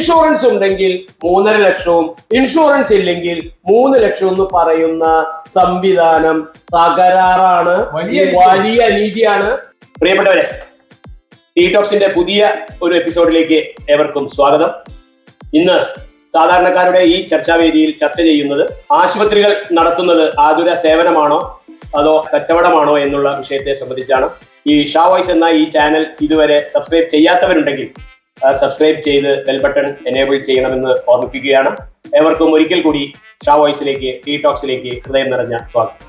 Insurance ഉണ്ടെങ്കിൽ 3.5 ലക്ഷവും insurance ഇല്ലെങ്കിൽ 3 ലക്ഷം എന്ന് പറയുന്ന സംവിധാനം തകരാറാണ്, വലിയ അനീതിയാണ്. പ്രിയപ്പെട്ടവരെ, ടീടോക്സിന്റെ പുതിയ ഒരു എപ്പിസോഡിലേക്ക് ഏവർക്കും സ്വാഗതം. ഇന്ന് സാധാരണക്കാരുടെ ഈ ചർച്ചാവേദിയിൽ ചർച്ച ചെയ്യുന്നത് ആശുപത്രികൾ നടത്തുന്നത് ആതുര സേവനമാണോ അതോ കച്ചവടമാണോ എന്നുള്ള വിഷയത്തെ സംബന്ധിച്ചാണ്. ഈ ഷാ വോയ്സ് എന്ന ഈ ചാനൽ ഇതുവരെ സബ്സ്ക്രൈബ് ചെയ്യാത്തവരുണ്ടെങ്കിൽ സബ്സ്ക്രൈബ് ചെയ്ത് ബെൽ ബട്ടൺ എനേബിൾ ചെയ്യണമെന്ന് ഓർമ്മിപ്പിക്കുകയാണ്. ഏവർക്കും ഒരിക്കൽ കൂടി ഷാ വോയ്സിലേക്ക്, ടീടോക്സിലേക്ക് ഹൃദയം നിറഞ്ഞ സ്വാഗതം.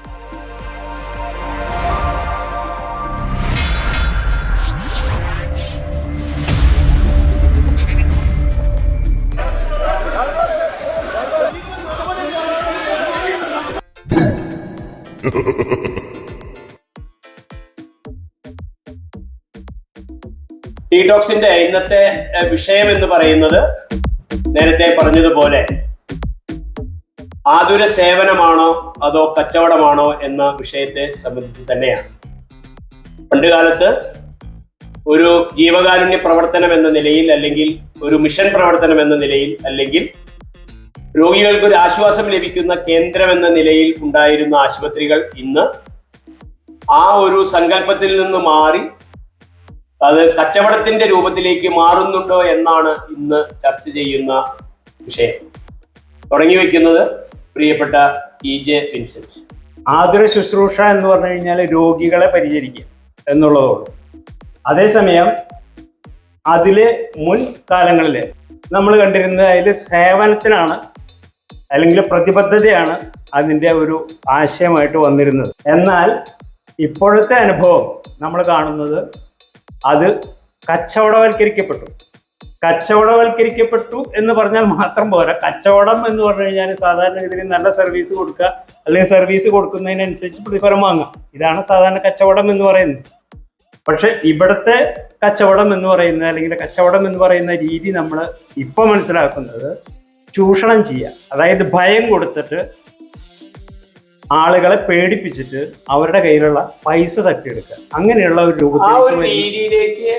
ടീടോക്സിന്റെ ഇന്നത്തെ വിഷയം എന്ന് പറയുന്നത് നേരത്തെ പറഞ്ഞതുപോലെ ആതുര സേവനമാണോ അതോ കച്ചവടമാണോ എന്ന വിഷയത്തെ സംബന്ധിച്ച് തന്നെയാണ്. പണ്ടുകാലത്ത് ഒരു ജീവകാരുണ്യ പ്രവർത്തനം എന്ന നിലയിൽ, അല്ലെങ്കിൽ ഒരു മിഷൻ പ്രവർത്തനം എന്ന നിലയിൽ, അല്ലെങ്കിൽ രോഗികൾക്ക് ഒരു ആശ്വാസം ലഭിക്കുന്ന കേന്ദ്രം എന്ന നിലയിൽ ഉണ്ടായിരുന്ന ആശുപത്രികൾ ഇന്ന് ആ ഒരു സങ്കല്പത്തിൽ നിന്ന് മാറി അത് കച്ചവടത്തിന്റെ രൂപത്തിലേക്ക് മാറുന്നുണ്ടോ എന്നാണ് ഇന്ന് ചർച്ച ചെയ്യുന്ന വിഷയം. തുടങ്ങി വെക്കുന്നത് പ്രിയപ്പെട്ട EJ വിൻസെന്റ്. ആതുര ശുശ്രൂഷ എന്ന് പറഞ്ഞു കഴിഞ്ഞാൽ രോഗികളെ പരിചരിക്കുക എന്നുള്ളതുള്ളൂ. അതേസമയം അതില് മുൻകാലങ്ങളിൽ നമ്മൾ കണ്ടിരുന്നത് അതിൽ സേവനത്തിനാണ്, അല്ലെങ്കിൽ പ്രതിബദ്ധതയാണ് അതിൻ്റെ ഒരു ആശയമായിട്ട് വന്നിരുന്നത്. എന്നാൽ ഇപ്പോഴത്തെ അനുഭവം നമ്മൾ കാണുന്നത് അത് കച്ചവടവൽക്കരിക്കപ്പെട്ടു എന്ന് പറഞ്ഞാൽ മാത്രം പോരാ. കച്ചവടം എന്ന് പറഞ്ഞു കഴിഞ്ഞാൽ സാധാരണഗതിയിൽ നല്ല സർവീസ് കൊടുക്കുക, അല്ലെങ്കിൽ സർവീസ് കൊടുക്കുന്നതിനനുസരിച്ച് പ്രതിഫലം വാങ്ങുക. ഇതാണ് സാധാരണ കച്ചവടം എന്ന് പറയുന്നത്. പക്ഷെ ഇവിടുത്തെ കച്ചവടം എന്ന് പറയുന്നത്, അല്ലെങ്കിൽ കച്ചവടം എന്ന് പറയുന്ന രീതി നമ്മൾ ഇപ്പം മനസ്സിലാക്കുന്നത് ചൂഷണം ചെയ്യുക, അതായത് ഭയം കൊടുത്തിട്ട് ആളുകളെ പേടിപ്പിച്ചിട്ട് അവരുടെ കയ്യിലുള്ള പൈസ തട്ടിയെടുക്കുക, അങ്ങനെയുള്ള ഒരു രൂപത്തിലേക്ക്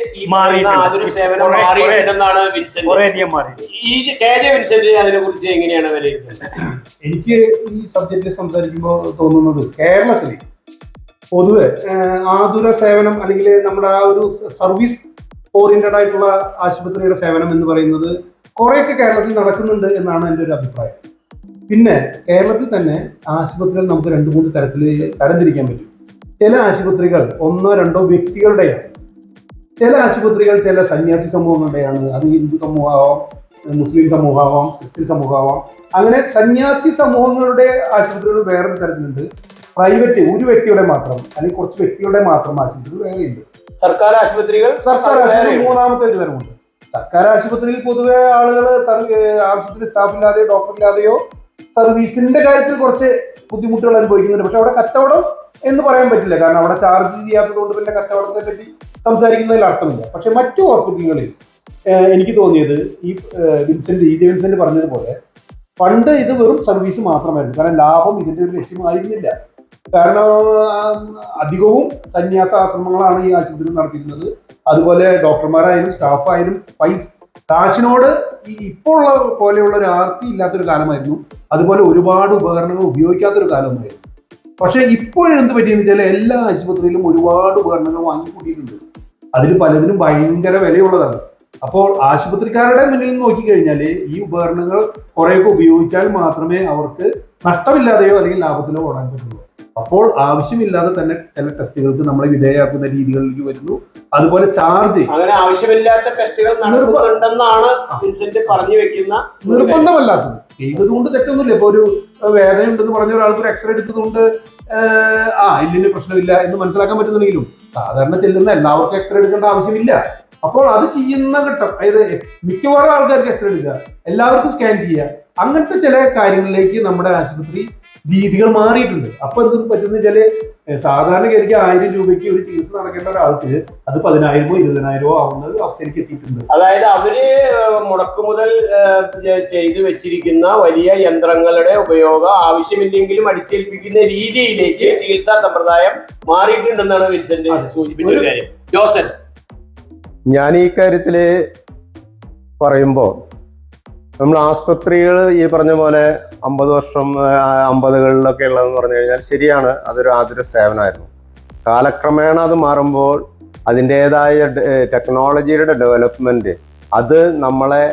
എനിക്ക് ഈ സബ്ജക്റ്റിൽ സംസാരിക്കുമ്പോൾ തോന്നുന്നത് കേരളത്തിൽ പൊതുവെ ആതുര സേവനം, അല്ലെങ്കിൽ നമ്മുടെ ആ ഒരു സർവീസ് ഓറിയന്റഡ് ആയിട്ടുള്ള ആശുപത്രിയുടെ സേവനം എന്ന് പറയുന്നത് കുറെയൊക്കെ കേരളത്തിൽ നടക്കുന്നുണ്ട് എന്നാണ് എൻ്റെ ഒരു അഭിപ്രായം. പിന്നെ കേരളത്തിൽ തന്നെ ആശുപത്രികൾ നമുക്ക് 2-3 തരത്തിൽ തരംതിരിക്കാൻ പറ്റും. ചില ആശുപത്രികൾ 1-2 വ്യക്തികളുടെയാണ്, ചില ആശുപത്രികൾ ചില സന്യാസി സമൂഹങ്ങളുടെയാണ്. അത് ഹിന്ദു സമൂഹമാവാം, മുസ്ലിം സമൂഹമാവാം, ക്രിസ്ത്യൻ സമൂഹമാവാം. അങ്ങനെ സന്യാസി സമൂഹങ്ങളുടെ ആശുപത്രികൾ വേറൊരു തരത്തിലുണ്ട്. പ്രൈവറ്റ് ഒരു വ്യക്തിയുടെ മാത്രം, അല്ലെങ്കിൽ കുറച്ച് വ്യക്തികളുടെ മാത്രം ആശുപത്രികൾ വേറെയുണ്ട്. സർക്കാർ ആശുപത്രി മൂന്നാമത്തെ ഒരു തരമുണ്ട്. സർക്കാർ ആശുപത്രിയിൽ പൊതുവെ ആളുകൾ ആവശ്യത്തിന് സ്റ്റാഫില്ലാതെയോ ഡോക്ടറില്ലാതെയോ സർവീസിന്റെ കാര്യത്തിൽ കുറച്ച് ബുദ്ധിമുട്ടുകൾ അനുഭവിക്കുന്നുണ്ട്. പക്ഷെ അവിടെ കച്ചവടം എന്ന് പറയാൻ പറ്റില്ല, കാരണം അവിടെ ചാർജ് ചെയ്യാത്തത് കൊണ്ട് പിന്നെ കച്ചവടത്തെ പറ്റി സംസാരിക്കുന്നതിൽ അർത്ഥമില്ല. പക്ഷെ മറ്റു ഹോസ്പിറ്റലുകളിൽ എനിക്ക് തോന്നിയത് ഈ EJ വിൻസെന്റ് പറഞ്ഞതുപോലെ പണ്ട് ഇത് വെറും സർവീസ് മാത്രമായിരുന്നു. കാരണം ലാഭം ഇതിന്റെ ഒരു ലക്ഷ്യമായിരുന്നില്ല. കാരണം അധികവും സന്യാസാശ്രമങ്ങളാണ് ഈ ആശുപത്രി നടത്തിയിരുന്നത്. അതുപോലെ ഡോക്ടർമാരായാലും സ്റ്റാഫായാലും കാശിനോട് ഇപ്പോൾ ഉള്ള പോലെയുള്ള ഒരു ആർത്തി ഇല്ലാത്തൊരു കാലമായിരുന്നു. അതുപോലെ ഒരുപാട് ഉപകരണങ്ങൾ ഉപയോഗിക്കാത്തൊരു കാലമായിരുന്നു. പക്ഷെ ഇപ്പോഴെന്ത് പറ്റിയെന്ന് വെച്ചാൽ എല്ലാ ആശുപത്രിയിലും ഒരുപാട് ഉപകരണങ്ങൾ വാങ്ങിക്കൂട്ടിയിട്ടുണ്ട്. അതിൽ പലതിനും ഭയങ്കര വിലയുള്ളതാണ്. അപ്പോൾ ആശുപത്രിക്കാരുടെ മുന്നിൽ നോക്കിക്കഴിഞ്ഞാൽ ഈ ഉപകരണങ്ങൾ കുറേയൊക്കെ ഉപയോഗിച്ചാൽ മാത്രമേ അവർക്ക് നഷ്ടമില്ലാതെയോ അല്ലെങ്കിൽ ലാഭത്തിലോ ഓടാൻ പറ്റുള്ളൂ. അപ്പോൾ ആവശ്യമില്ലാതെ തന്നെ ചില ടെസ്റ്റുകൾക്ക് നമ്മളെ വിധേയമാക്കുന്ന രീതികളിലേക്ക് വരുന്നു. അതുപോലെ ചാർജ്, അങ്ങനെ ആവശ്യമില്ലാത്ത ടെസ്റ്റുകൾ നടത്തുന്നുണ്ടെന്നാണ് വിൻസെന്റ് പറഞ്ഞു വെക്കുന്ന. നിർബന്ധമല്ലാത്തത് ചെയ്തതുകൊണ്ട് തെറ്റൊന്നുമില്ല. ഇപ്പൊ ഒരു വേദന ഉണ്ടെന്ന് പറഞ്ഞ ഒരാൾക്ക് ഒരു എക്സ്റേ എടുത്തതുകൊണ്ട് എല്ലിന് പ്രശ്നമില്ല എന്ന് മനസ്സിലാക്കാൻ പറ്റുന്നുണ്ടെങ്കിലും സാധാരണ ചെല്ലുന്ന എല്ലാവർക്കും എക്സ്റേ എടുക്കേണ്ട ആവശ്യമില്ല. അപ്പോൾ അത് ചെയ്യുന്ന ഘട്ടം, അതായത് മിക്കവാറും ആൾക്കാർക്ക് എക്സ്റേ എടുക്കുക, എല്ലാവർക്കും സ്കാൻ ചെയ്യുക, അങ്ങനത്തെ ചില കാര്യങ്ങളിലേക്ക് നമ്മുടെ ആശുപത്രി രീതികൾ മാറിയിട്ടുണ്ട്. അപ്പൊ എന്ത് പറ്റുന്ന വെച്ചാല് സാധാരണഗതിക്ക് 1000 രൂപയ്ക്ക് ഒരു ചികിത്സ നടക്കേണ്ട ഒരാൾക്ക് അത് 10,000-ഓ 20,000-ഓ ആവുന്ന അവസ്ഥയിലേക്ക് എത്തിയിട്ടുണ്ട്. അതായത് അവര് മുടക്കുമുതൽ ചെയ്തു വെച്ചിരിക്കുന്ന വലിയ യന്ത്രങ്ങളുടെ ഉപയോഗം ആവശ്യമില്ലെങ്കിലും അടിച്ചേൽപ്പിക്കുന്ന രീതിയിലേക്ക് ചികിത്സാ സമ്പ്രദായം മാറിയിട്ടുണ്ടെന്നാണ് വിൻസെന്റ് സൂചിപ്പിച്ച ഒരു കാര്യം. ജോസൻ, ഞാൻ ഈ കാര്യത്തില് പറയുമ്പോൾ നമ്മൾ ആസ്പത്രികൾ ഈ പറഞ്ഞ പോലെ 50 വർഷം 50കളിലൊക്കെ ഉള്ളതെന്ന് പറഞ്ഞു കഴിഞ്ഞാൽ ശരിയാണ്, അതൊരു ആതുര സേവനമായിരുന്നു. കാലക്രമേണ അത് മാറുമ്പോൾ അതിൻ്റേതായ ടെക്നോളജിയുടെ ഡെവലപ്മെൻറ്റ് അത് നമ്മളെ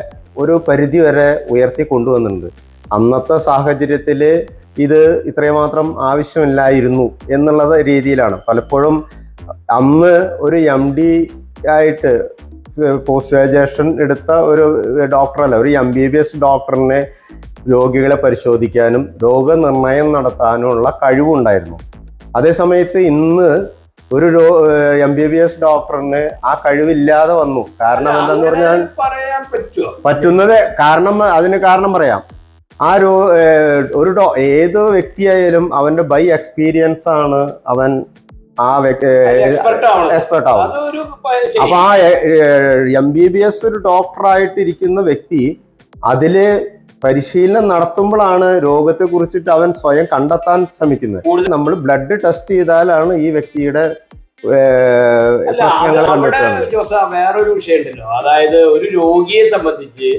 ഒരു പരിധി വരെ ഉയർത്തി കൊണ്ടുവന്നിട്ടുണ്ട്. അന്നത്തെ സാഹചര്യത്തിൽ ഇത് ഇത്രമാത്രം ആവശ്യമില്ലായിരുന്നു എന്നുള്ള രീതിയിലാണ് പലപ്പോഴും. അന്ന് ഒരു MD ആയിട്ട് പോസ്റ്റ് ഗ്രാജുവേഷൻ എടുത്ത ഒരു ഡോക്ടറല്ല, ഒരു MBBS ഡോക്ടറിനെ രോഗികളെ പരിശോധിക്കാനും രോഗനിർണയം നടത്താനുമുള്ള കഴിവുണ്ടായിരുന്നു. അതേസമയത്ത് ഇന്ന് ഒരു MBBS ഡോക്ടറിന് ആ കഴിവില്ലാതെ വന്നു. കാരണം എന്താന്ന് പറഞ്ഞാൽ പറയാൻ പറ്റുന്നത് അതിന് കാരണം പറയാം. ഏത് വ്യക്തിയായാലും അവന്റെ ബൈ എക്സ്പീരിയൻസ് ആണ് അവൻ ആ എക്സ്പെർട്ട് ആവും. അപ്പൊ ആ MBBS ഒരു ഡോക്ടറായിട്ടിരിക്കുന്ന വ്യക്തി അതില് പരിശീലനം നടത്തുമ്പോഴാണ് രോഗത്തെ കുറിച്ചിട്ട് അവൻ സ്വയം കണ്ടെത്താൻ ശ്രമിക്കുന്നത്. നമ്മൾ ബ്ലഡ് ടെസ്റ്റ് ചെയ്താലാണ് ഈ വ്യക്തിയുടെ പ്രശ്നങ്ങൾ കണ്ടെത്തുന്നത്. വേറൊരു വിഷയം ഉണ്ടല്ലോ, അതായത് ഒരു രോഗിയെ സംബന്ധിച്ച്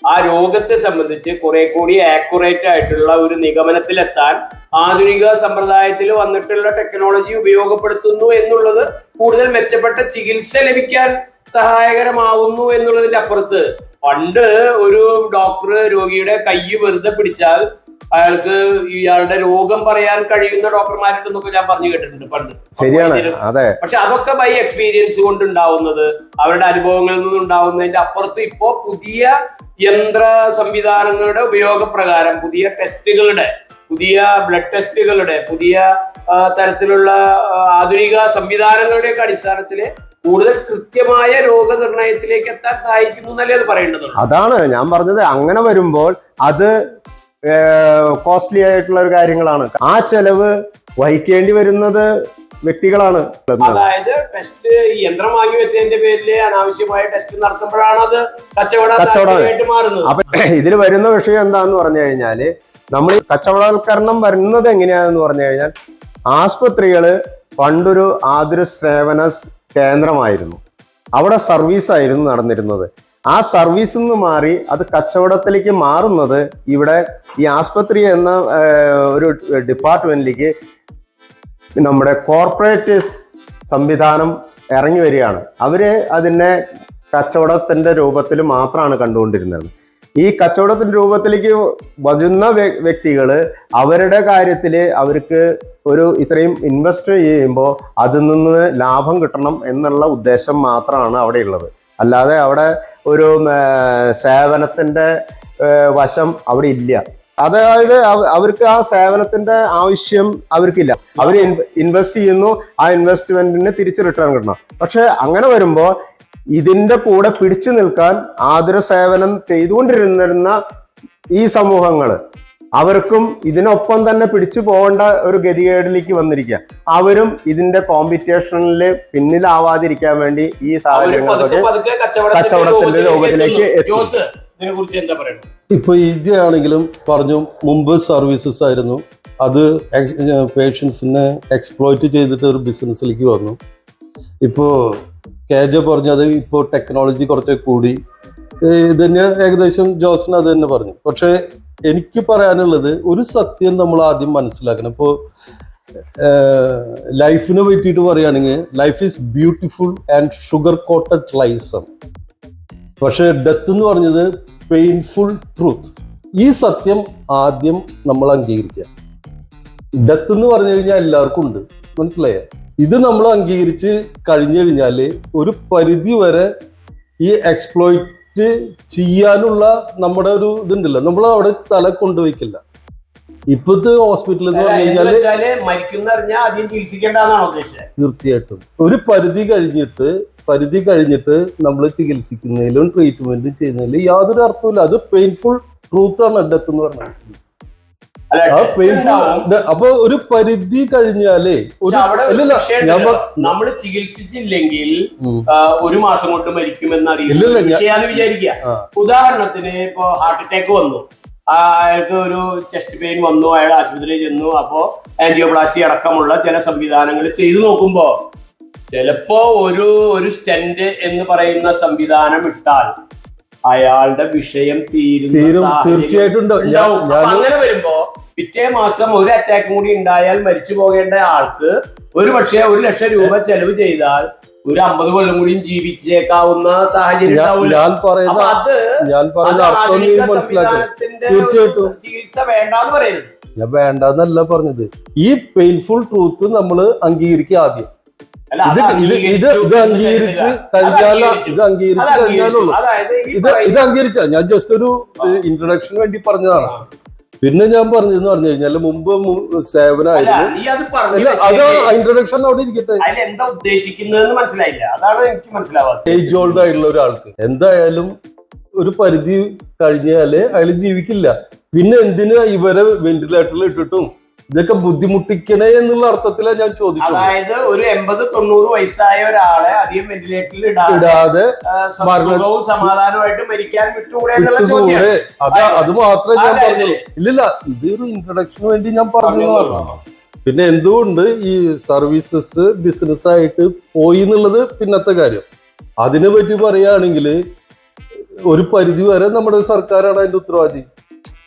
ആ രോഗത്തെ സംബന്ധിച്ച് കുറെ കൂടി ആക്യുറേറ്റ് ആയിട്ടുള്ള ഒരു നിഗമനത്തിലെത്താൻ ആധുനിക സമ്പ്രദായത്തിൽ വന്നിട്ടുള്ള ടെക്നോളജി ഉപയോഗപ്പെടുത്തുന്നു എന്നുള്ളത് കൂടുതൽ മെച്ചപ്പെട്ട ചികിത്സ ലഭിക്കാൻ സഹായകരമാവുന്നു എന്നുള്ളതിന്റെ അപ്പുറത്ത് പണ്ട് ഒരു ഡോക്ടർ രോഗിയുടെ കൈ വെറുതെ പിടിച്ചാൽ അയാൾക്ക് ഇയാളുടെ രോഗം പറയാൻ കഴിയുന്ന ഡോക്ടർമാരുണ്ടെന്നൊക്കെ ഞാൻ പറഞ്ഞു കേട്ടിട്ടുണ്ട് പണ്ട്. ശരിയാണ്, അതെ. പക്ഷെ അതൊക്കെ ബൈ എക്സ്പീരിയൻസ് കൊണ്ടുണ്ടാവുന്നത്, അവരുടെ അനുഭവങ്ങളിൽ നിന്നുണ്ടാവുന്നതിന്റെ അപ്പുറത്ത് ഇപ്പോ പുതിയ യന്ത്ര സംവിധാനങ്ങളുടെ ഉപയോഗപ്രകാരം പുതിയ ടെസ്റ്റുകളുടെ, പുതിയ ബ്ലഡ് ടെസ്റ്റുകളുടെ, പുതിയ തരത്തിലുള്ള ആധുനിക സംവിധാനങ്ങളുടെയൊക്കെ അടിസ്ഥാനത്തില് കൂടുതൽ കൃത്യമായ രോഗനിർണയത്തിലേക്ക് എത്താൻ സഹായിക്കുന്നു എന്നല്ലേ അത് പറയേണ്ടതുള്ളൂ. അതാണ് ഞാൻ പറഞ്ഞത്. അങ്ങനെ വരുമ്പോൾ അത് കോസ്റ്റ്ലി ആയിട്ടുള്ള ഒരു കാര്യങ്ങളാണ്. ആ ചെലവ് വഹിക്കേണ്ടി വരുന്നത് വ്യക്തികളാണ്. അതായത് ടെസ്റ്റ് യന്ത്രം വാങ്ങി വെച്ചതിന്റെ പേരിൽ അനാവശ്യമായ ടെസ്റ്റ് നടത്തുമ്പോഴാണ് അത് കച്ചവടമായിട്ട് മാറുന്നത്. അപ്പൊ ഇതിൽ വരുന്ന വിഷയം എന്താന്ന് പറഞ്ഞു കഴിഞ്ഞാല്, നമ്മൾ കച്ചവടവൽക്കരണം വരുന്നത് എങ്ങനെയാണെന്ന് പറഞ്ഞു കഴിഞ്ഞാൽ, ആസ്പത്രികള് പണ്ടൊരു ആതുര സേവന കേന്ദ്രമായിരുന്നു. അവിടെ സർവീസായിരുന്നു നടന്നിരുന്നത്. ആ സർവീസിൽ നിന്ന് മാറി അത് കച്ചവടത്തിലേക്ക് മാറുന്നത് ഇവിടെ ഈ ആസ്പത്രി എന്ന ഒരു ഡിപ്പാർട്ട്മെന്റിലേക്ക് നമ്മുടെ കോർപ്പറേറ്റ് സംവിധാനം ഇറങ്ങി വരികയാണ്. അവര് അതിനെ കച്ചവടത്തിന്റെ രൂപത്തിൽ മാത്രമാണ് കണ്ടുകൊണ്ടിരുന്നത്. ഈ കച്ചവടത്തിന്റെ രൂപത്തിലേക്ക് വരുന്ന വ്യക്തികൾ അവരുടെ കാര്യത്തിൽ അവർക്ക് ഒരു ഇത്രയും ഇൻവെസ്റ്റ് ചെയ്യുമ്പോൾ അതിൽ നിന്ന് ലാഭം കിട്ടണം എന്നുള്ള ഉദ്ദേശം മാത്രമാണ് അവിടെ ഉള്ളത്. അല്ലാതെ അവിടെ ഒരു സേവനത്തിന്റെ വശം അവിടെ ഇല്ല. അതായത് അവർക്ക് ആ സേവനത്തിന്റെ ആവശ്യം അവർക്കില്ല. അവർ ഇൻവെസ്റ്റ് ചെയ്യുന്നു, ആ ഇൻവെസ്റ്റ്മെന്റിന് തിരിച്ച് റിട്ടേൺ കിട്ടണം. പക്ഷെ അങ്ങനെ വരുമ്പോൾ ഇതിന്റെ കൂടെ പിടിച്ചു നിൽക്കാൻ ആതുര സേവനം ചെയ്തുകൊണ്ടിരുന്ന ഈ സമൂഹങ്ങൾ അവർക്കും ഇതിനൊപ്പം തന്നെ പിടിച്ചു പോകേണ്ട ഒരു ഗതികേടിലേക്ക് വന്നിരിക്കുക. അവരും ഇതിന്റെ കോമ്പറ്റീഷനിൽ പിന്നിലാവാതിരിക്കാൻ വേണ്ടി ഈ സാഹചര്യങ്ങളൊക്കെ കച്ചവടത്തിന്റെ രൂപത്തിലേക്ക് എത്തി. ഇപ്പൊ ഈജി ആണെങ്കിലും പറഞ്ഞു, മുമ്പ് സർവീസസ് ആയിരുന്നു, അത് പേഷ്യൻസിനെ എക്സ്പ്ലോയിറ്റ് ചെയ്തിട്ട് ഒരു ബിസിനസ്സിലേക്ക് വന്നു. ഇപ്പോൾ KJ പറഞ്ഞത് ഇപ്പോൾ ടെക്നോളജി കുറച്ച് കൂടി, ഇത് തന്നെ ഏകദേശം ജോസൻ അത് തന്നെ പറഞ്ഞു. പക്ഷെ എനിക്ക് പറയാനുള്ളത് ഒരു സത്യം നമ്മൾ ആദ്യം മനസ്സിലാക്കണം. ഇപ്പോൾ ലൈഫിനെ പറ്റിയിട്ട് പറയുകയാണെങ്കിൽ life is beautiful and sugar coated lies. പക്ഷെ ഡെത്ത് എന്ന് പറഞ്ഞത് പെയിൻഫുൾ ട്രൂത്ത്. ഈ സത്യം ആദ്യം നമ്മൾ അംഗീകരിക്കുക. ഡെത്ത് എന്ന് പറഞ്ഞു കഴിഞ്ഞാൽ എല്ലാവർക്കും ഉണ്ട്, മനസ്സിലായേ? ഇത് നമ്മൾ അംഗീകരിച്ച് കഴിഞ്ഞു കഴിഞ്ഞാൽ ഒരു പരിധി വരെ ഈ എക്സ്പ്ലോയിറ്റ് ചെയ്യാനുള്ള നമ്മുടെ ഒരു ഇതുണ്ടല്ലോ, നമ്മൾ അവിടെ തല കൊണ്ടുവയ്ക്കില്ല. ഇപ്പോഴത്തെ ഹോസ്പിറ്റൽ എന്ന് പറഞ്ഞു കഴിഞ്ഞാല് തീർച്ചയായിട്ടും ഒരു പരിധി കഴിഞ്ഞിട്ട് നമ്മൾ ചികിത്സിക്കുന്നതിലും ട്രീറ്റ്മെന്റും ചെയ്യുന്നതിലും യാതൊരു അർത്ഥമില്ല. അത് പെയിൻഫുൾ ട്രൂത്ത് ആണ് ഡെത്ത് എന്ന് പറഞ്ഞാൽ. അപ്പൊ ഒരു പരിധി കഴിഞ്ഞാലേ നമ്മൾ ചികിത്സിച്ചില്ലെങ്കിൽ ഒരു മാസം കൊണ്ട് മരിക്കുമെന്ന് അറിയില്ല വിചാരിക്കുക. ഉദാഹരണത്തിന് ഇപ്പൊ ഹാർട്ട് അറ്റാക്ക് വന്നു, അയാൾക്ക് ഒരു ചെസ്റ്റ് പെയിൻ വന്നു, അയാൾ ആശുപത്രിയിൽ ചെന്നു. അപ്പോ ആൻജിയോപ്ലാസ്റ്റി അടക്കമുള്ള ചില സംവിധാനങ്ങൾ ചെയ്തു നോക്കുമ്പോ ചിലപ്പോ ഒരു സ്റ്റെന്റ് എന്ന് പറയുന്ന സംവിധാനം ഇട്ടാൽ അയാളുടെ വിഷയം തീരും. തീർച്ചയായിട്ടും അങ്ങനെ വരുമ്പോ പിറ്റേ മാസം ഒരു അറ്റാക്കും കൂടി ഉണ്ടായാൽ മരിച്ചു പോകേണ്ട ആൾക്ക് ഒരു പക്ഷേ 1 ലക്ഷം രൂപ ചെലവ് ചെയ്താൽ ഒരു 50 കൊല്ലം കൂടിയും ജീവിച്ചേക്കാവുന്ന സാഹചര്യം ചികിത്സ വേണ്ടാന്ന് പറയുന്നത്. ഞാൻ വേണ്ടെന്നല്ല പറഞ്ഞത്. ഈ പെയിൻഫുൾ ട്രൂത്ത് നമ്മൾ അംഗീകരിക്കുക ആദ്യം. ഇത് അംഗീകരിച്ച് കഴിഞ്ഞാലുള്ളൂ. ഇത് അംഗീകരിച്ച ഞാൻ ജസ്റ്റ് ഒരു ഇൻട്രൊഡക്ഷന് വേണ്ടി പറഞ്ഞതാണ്. പിന്നെ ഞാൻ പറഞ്ഞതെന്ന് പറഞ്ഞു കഴിഞ്ഞാല് മുമ്പ് സേവനമായിരുന്നു. അത് ഇൻട്രൊഡക്ഷൻ അവിടെ ഇരിക്കട്ടെ. എന്താ ഉദ്ദേശിക്കുന്നതെന്ന് മനസ്സിലായില്ല, അതാണ് എനിക്ക് മനസ്സിലാവാത്തത്. ഏജ് ഓൾഡ് ആയിട്ടുള്ള ഒരാൾക്ക് എന്തായാലും ഒരു പരിധി കഴിഞ്ഞാല് അയാൾ ജീവിക്കില്ല. പിന്നെ എന്തിനാ ഇവരെ വെന്റിലേറ്ററിൽ ഇട്ടിട്ടും ഇതൊക്കെ ബുദ്ധിമുട്ടിക്കണേ എന്നുള്ള അർത്ഥത്തിലാണ് ഞാൻ ചോദിച്ചത്. അതായത് ഒരു 80-90 വയസ്സായ ഒരാളെ അധികം വെന്റിലേറ്ററിൽ ഇടാതെ സമാധാനമായിട്ട് മരിക്കാൻ വിട്ടുകൂടെ? അത് മാത്രമേ ഞാൻ പറഞ്ഞുള്ളൂ. ഇല്ലില്ല, ഇതൊരു ഇൻട്രൊഡക്ഷന് വേണ്ടി ഞാൻ പറഞ്ഞു. പിന്നെ എന്തുകൊണ്ട് ഈ സർവീസസ് ബിസിനസ് ആയിട്ട് പോയി എന്നുള്ളത് പിന്നത്തെ കാര്യം. അതിനെ പറ്റി പറയുകയാണെങ്കിൽ ഒരു പരിധി വരെ നമ്മുടെ സർക്കാരാണ് അതിന്റെ ഉത്തരവാദി.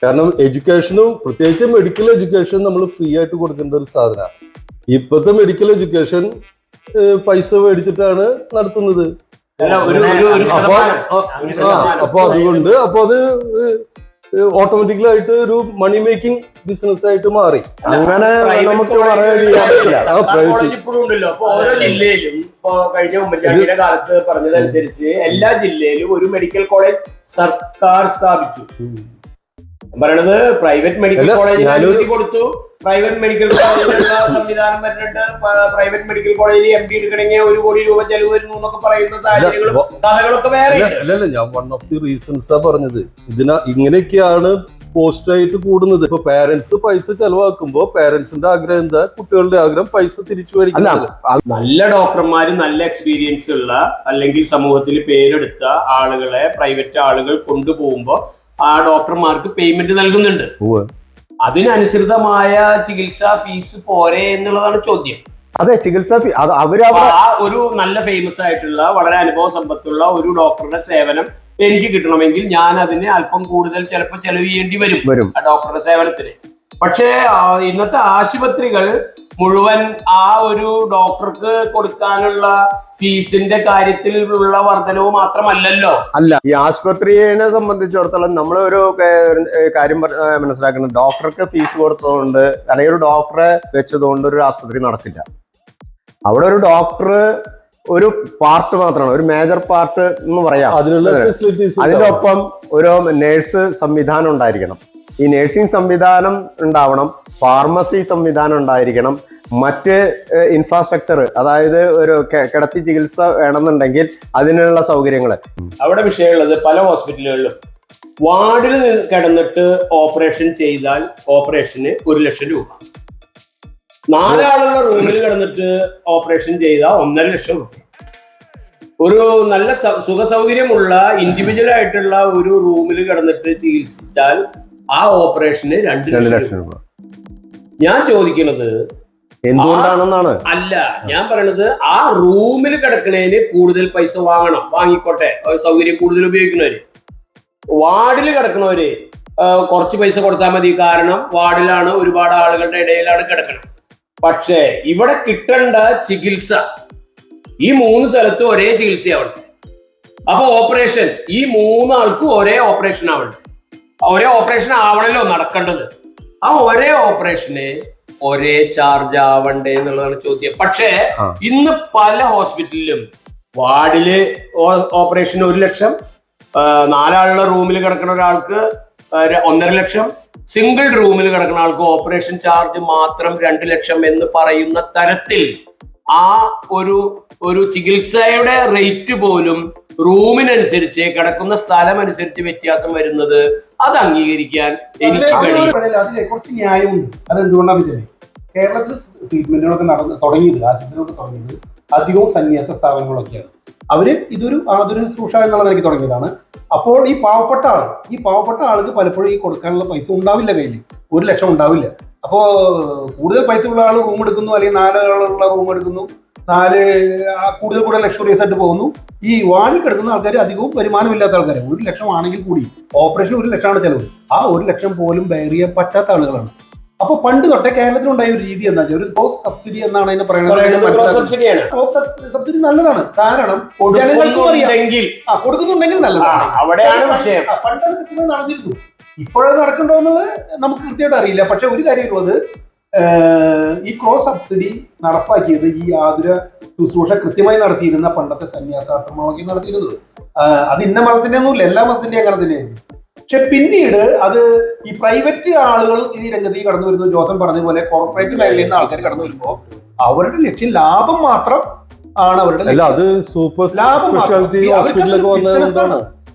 കാരണം എഡ്യൂക്കേഷനും പ്രത്യേകിച്ച് മെഡിക്കൽ എഡ്യൂക്കേഷൻ നമ്മൾ ഫ്രീ ആയിട്ട് കൊടുക്കേണ്ട ഒരു സാധനമാണ്. ഇപ്പോഴത്തെ മെഡിക്കൽ എഡ്യൂക്കേഷൻ പൈസ മേടിച്ചിട്ടാണ് നടത്തുന്നത്. അപ്പൊ അതുകൊണ്ട് അത് ഓട്ടോമാറ്റിക്കലായിട്ട് ഒരു മണി മേക്കിംഗ് ബിസിനസ് ആയിട്ട് മാറി. അങ്ങനെ നമുക്ക് ഇപ്പോഴുണ്ടല്ലോ. അപ്പൊ ഓരോ ജില്ലയിലും ഇപ്പൊ കഴിഞ്ഞ ഉമ്മൻചാണ്ടിയുടെ കാലത്ത് പറഞ്ഞതനുസരിച്ച് എല്ലാ ജില്ലയിലും ഒരു മെഡിക്കൽ കോളേജ് സർക്കാർ സ്ഥാപിച്ചു. പറയണത് പ്രൈവറ്റ് മെഡിക്കൽ കോളേജിന് കൊടുത്തു. പ്രൈവറ്റ് മെഡിക്കൽ കോളേജിലുള്ള സംവിധാനം വരുന്നുണ്ട്. പ്രൈവറ്റ് മെഡിക്കൽ കോളേജിൽ MD എടുക്കണമെങ്കിൽ 1 കോടി രൂപ ചെലവ് വരുന്നു എന്നൊക്കെ പറയുന്ന സാഹചര്യങ്ങളും കഥകളൊക്കെ വേറെ. അല്ലല്ല, ഞാൻ വൺ ഓഫ് ദി റീസൺസാ പറഞ്ഞത്. ഇങ്ങനെയൊക്കെയാണ് പോസ്റ്റായിട്ട് കൂടുന്നത്. ഇപ്പൊ പാരന്റ്സ് പൈസ ചെലവാക്കുമ്പോ പാരന്റ്സിന്റെ ആഗ്രഹം എന്താ? കുട്ടികളുടെ ആഗ്രഹം പൈസ തിരിച്ചു മേടിക്കുന്നത്. നല്ല ഡോക്ടർമാര്, നല്ല എക്സ്പീരിയൻസ് ഉള്ള അല്ലെങ്കിൽ സമൂഹത്തിൽ പേരെടുത്ത ആളുകളെ പ്രൈവറ്റ് ആളുകൾ കൊണ്ടുപോകുമ്പോ ആ ഡോക്ടർമാർക്ക് പേയ്മെന്റ് നൽകുന്നുണ്ട്. അതിനനുസൃതമായ ചികിത്സാ ഫീസ് പോരെ എന്നുള്ളതാണ് ചോദ്യം. അതെ, ചികിത്സാ ഫീ ഒരു നല്ല ഫേമസ് ആയിട്ടുള്ള വളരെ അനുഭവ സമ്പത്തുള്ള ഒരു ഡോക്ടറുടെ സേവനം എനിക്ക് കിട്ടണമെങ്കിൽ ഞാൻ അതിന് അല്പം കൂടുതൽ ചിലപ്പോൾ ചെലവ് ചെയ്യേണ്ടി വരും ആ ഡോക്ടറുടെ സേവനത്തിന്. പക്ഷേ ഇന്നത്തെ ആശുപത്രികൾ മുഴുവൻ ആ ഒരു ഡോക്ടർക്ക് കൊടുക്കാനുള്ള ഫീസിന്റെ കാര്യത്തിൽ ഉള്ള വർധനവ് മാത്രമല്ലല്ലോ. അല്ല, ഈ ആശുപത്രിയെ സംബന്ധിച്ചിടത്തോളം നമ്മൾ ഒരു കാര്യം മനസ്സിലാക്കുന്നത്, ഡോക്ടർക്ക് ഫീസ് കൊടുത്തതുകൊണ്ട് അല്ലെങ്കിൽ ഒരു ഡോക്ടറെ വെച്ചതുകൊണ്ട് ഒരു ആശുപത്രി നടക്കില്ല. അവിടെ ഒരു ഡോക്ടർ ഒരു പാർട്ട് മാത്രമാണ്, ഒരു മേജർ പാർട്ട് എന്ന് പറയാം. അതിന്റെ ഒപ്പം ഒരു നേഴ്സ് സംവിധാനം ഉണ്ടായിരിക്കണം. ഈ നേഴ്സിംഗ് സംവിധാനം ഉണ്ടാവണം, ഫാർമസി സംവിധാനം ഉണ്ടായിരിക്കണം, മറ്റ് ഇൻഫ്രാസ്ട്രക്ചർ, അതായത് ഒരു കിടത്തി ചികിത്സ വേണമെന്നുണ്ടെങ്കിൽ അതിനുള്ള സൗകര്യങ്ങൾ. അവിടെ വിഷയമുള്ളത് പല ഹോസ്പിറ്റലുകളിലും വാർഡിൽ കിടന്നിട്ട് ഓപ്പറേഷൻ ചെയ്താൽ ഓപ്പറേഷന് 1 ലക്ഷം രൂപ. 4 ആളുള്ള റൂമിൽ കിടന്നിട്ട് ഓപ്പറേഷൻ ചെയ്താൽ 1.5 ലക്ഷം രൂപ. ഒരു നല്ല സുഖ സൗകര്യമുള്ള ഇൻഡിവിജ്വൽ ആയിട്ടുള്ള ഒരു റൂമിൽ കിടന്നിട്ട് ചികിത്സിച്ചാൽ ആ ഓപ്പറേഷന് 2 ലക്ഷം രൂപ. ഞാൻ ചോദിക്കുന്നത് എന്തുകൊണ്ടാണെന്നാണ്. അല്ല, ഞാൻ പറയണത് ആ റൂമിൽ കിടക്കണേന് കൂടുതൽ പൈസ വാങ്ങണം, വാങ്ങിക്കോട്ടെ, സൗകര്യം കൂടുതൽ ഉപയോഗിക്കുന്നവര്. വാർഡിൽ കിടക്കണവര് കുറച്ച് പൈസ കൊടുത്താൽ മതി, കാരണം വാർഡിലാണ് ഒരുപാട് ആളുകളുടെ ഇടയിലാണ് കിടക്കണം. പക്ഷേ ഇവിടെ കിട്ടേണ്ട ചികിത്സ ഈ 3 സ്ഥലത്തും ഒരേ ചികിത്സയാവണം. അപ്പൊ ഓപ്പറേഷൻ ഈ 3 ആൾക്കും ഒരേ ഓപ്പറേഷൻ ആവണം. ഒരേ ഓപ്പറേഷൻ ആവണല്ലോ നടക്കേണ്ടത്. ആ ഒരേ ഓപ്പറേഷന് ഒരേ ചാർജ് ആവണ്ടേ എന്നുള്ളതാണ് ചോദ്യം. പക്ഷേ ഇന്ന് പല ഹോസ്പിറ്റലിലും വാർഡില് ഓപ്പറേഷന് 1 ലക്ഷം, 4 ആളുള്ള റൂമിൽ കിടക്കുന്ന ഒരാൾക്ക് 1.5 ലക്ഷം, സിംഗിൾ റൂമിൽ കിടക്കുന്ന ആൾക്ക് ഓപ്പറേഷൻ ചാർജ് മാത്രം 2 ലക്ഷം എന്ന് പറയുന്ന തരത്തിൽ ആ ഒരു ചികിത്സയുടെ റേറ്റ് പോലും റൂമിനനുസരിച്ച്, കിടക്കുന്ന സ്ഥലം അനുസരിച്ച് വ്യത്യാസം വരുന്നത് അത് അംഗീകരിക്കാൻ എനിക്ക് കഴിയും. അതിലെ കുറച്ച് ന്യായമുണ്ട്. അതെന്തുകൊണ്ടാണെന്ന് വെച്ചാൽ കേരളത്തിൽ ട്രീറ്റ്മെന്റുകളൊക്കെ ആശുപത്രികളൊക്കെ തുടങ്ങിയത് അധികവും സന്യാസ സ്ഥാപനങ്ങളൊക്കെയാണ്. അവര് ഇതൊരു ആതുര ശുശ്രൂഷ എന്നുള്ള നിലയ്ക്ക് തുടങ്ങിയതാണ്. അപ്പോൾ ഈ പാവപ്പെട്ട ആൾക്ക് പലപ്പോഴും ഈ കൊടുക്കാനുള്ള പൈസ ഉണ്ടാവില്ല, കയ്യിൽ 1 ലക്ഷം ഉണ്ടാവില്ല. അപ്പോ കൂടുതൽ പൈസ ഉള്ള ആൾ റൂം എടുക്കുന്നു, അല്ലെങ്കിൽ 4 ആളുള്ള റൂം എടുക്കുന്നു, കൂടുതൽ ലക്ഷറീസ് ആയിട്ട് പോകുന്നു. ഈ വാർഡിൽ കിടക്കുന്ന ആൾക്കാർ അധികവും വരുമാനമില്ലാത്ത ആൾക്കാർ. 1 ലക്ഷം ആണെങ്കിൽ കൂടി ഓപ്പറേഷൻ 1 ലക്ഷമാണ് ചെലവ്. ആ 1 ലക്ഷം പോലും ബെയർ ചെയ്യാൻ പറ്റാത്ത ആളുകളാണ്. അപ്പൊ പണ്ട് തൊട്ടേ കേരളത്തിലുണ്ടായ ഒരു രീതി എന്താ, ഒരു ക്രോസ് സബ്സിഡി എന്നാണ് അതിനെ പറയുന്നത്. സബ്സിഡി നല്ലതാണ്, കാരണം ജനങ്ങൾക്കും അറിയാം കൊടുക്കുന്നുണ്ടെങ്കിൽ നല്ലതാണ്. അവിടെയാണ് വിഷയം. പണ്ട് അത് കൃത്യമായി നടന്നിരുന്നു. ഇപ്പോഴത് നടക്കണ്ടോ എന്നുള്ളത് നമുക്ക് കൃത്യമായിട്ട് അറിയില്ല. പക്ഷെ ഒരു കാര്യമുള്ളത്, ഈ ക്രോസ് സബ്സിഡി നടപ്പാക്കിയത് ഈ ആതുര ശുശ്രൂഷ കൃത്യമായി നടത്തിയിരുന്ന പണ്ടത്തെ സന്യാസാശ്രമങ്ങളൊക്കെ നടത്തിയിരുന്നത്. അത് ഇന്ന മതത്തിന്റെ ഒന്നുമില്ല, എല്ലാ മതത്തിന്റെയും അങ്ങനെ തന്നെയായിരുന്നു. പക്ഷെ പിന്നീട് അത് ഈ പ്രൈവറ്റ് ആളുകൾ ഈ രംഗത്തേക്ക് കടന്നു വരുന്നു. ജോസൻ പറഞ്ഞ പോലെ കോർപ്പറേറ്റ് മേഖലയിൽ നിന്ന് ആൾക്കാർ കടന്നു വരുമ്പോൾ അവരുടെ ലക്ഷ്യം ലാഭം മാത്രം ആണ്. അവരുടെ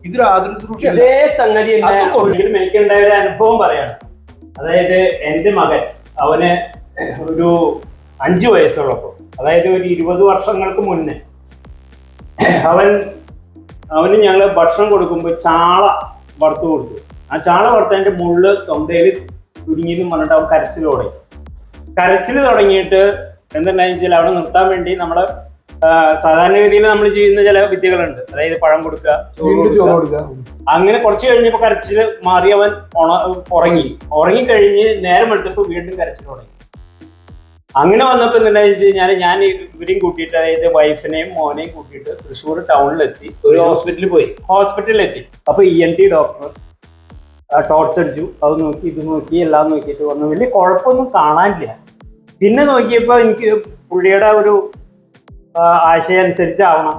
ഇതൊരു ആതുര ശുശ്രൂഷ. എനിക്കുണ്ടായ ഒരു അനുഭവം പറയാണ്. അതായത് എന്റെ മകൻ, അവന് ഒരു 5 വയസ്സുള്ളപ്പോൾ, അതായത് ഒരു 20 വർഷങ്ങൾക്ക് മുന്നേ, അവന് ഞങ്ങൾ ഭക്ഷണം കൊടുക്കുമ്പോൾ ചാള വറുത്ത് കൊടുത്തു. ആ ചാള വറുത്തതിന്റെ മുള്ള് തൊണ്ടയിൽ കുരുങ്ങിയെന്ന് പറഞ്ഞിട്ട് അവൻ കരച്ചിൽ തുടങ്ങിയിട്ട് എന്തുണ്ടായെന്ന് വെച്ചാൽ അവിടെ നിർത്താൻ വേണ്ടി നമ്മള് സാധാരണഗതിയിൽ നമ്മൾ ചെയ്യുന്ന ചില വിദ്യകളുണ്ട്. അതായത് പഴം കൊടുക്കുക, ചോറ് കൊടുക്കുക. അങ്ങനെ കുറച്ച് കഴിഞ്ഞപ്പോൾ കരച്ചിൽ മാറി അവൻ ഉറങ്ങിക്കഴിഞ്ഞ് നേരം എടുത്തപ്പോൾ വീണ്ടും കരച്ചിൽ തുടങ്ങി. അങ്ങനെ വന്നപ്പോൾ എന്താണെന്ന് വെച്ച് കഴിഞ്ഞാൽ ഞാൻ ഇവരെയും കൂട്ടിയിട്ട്, അതായത് വൈഫിനെയും മോനെയും കൂട്ടിയിട്ട് തൃശ്ശൂർ ടൗണിലെത്തി. ഒരു ഹോസ്പിറ്റലിലെത്തി. അപ്പൊ ENT ഡോക്ടർ ടോർച്ച് അടിച്ചു. അത് നോക്കി, ഇത് നോക്കി, എല്ലാം നോക്കിയിട്ട് പറഞ്ഞു വലിയ കുഴപ്പമൊന്നും കാണാനില്ല. പിന്നെ നോക്കിയപ്പോൾ എനിക്ക് പുള്ളിയുടെ ഒരു ആശയം അനുസരിച്ചാവണം.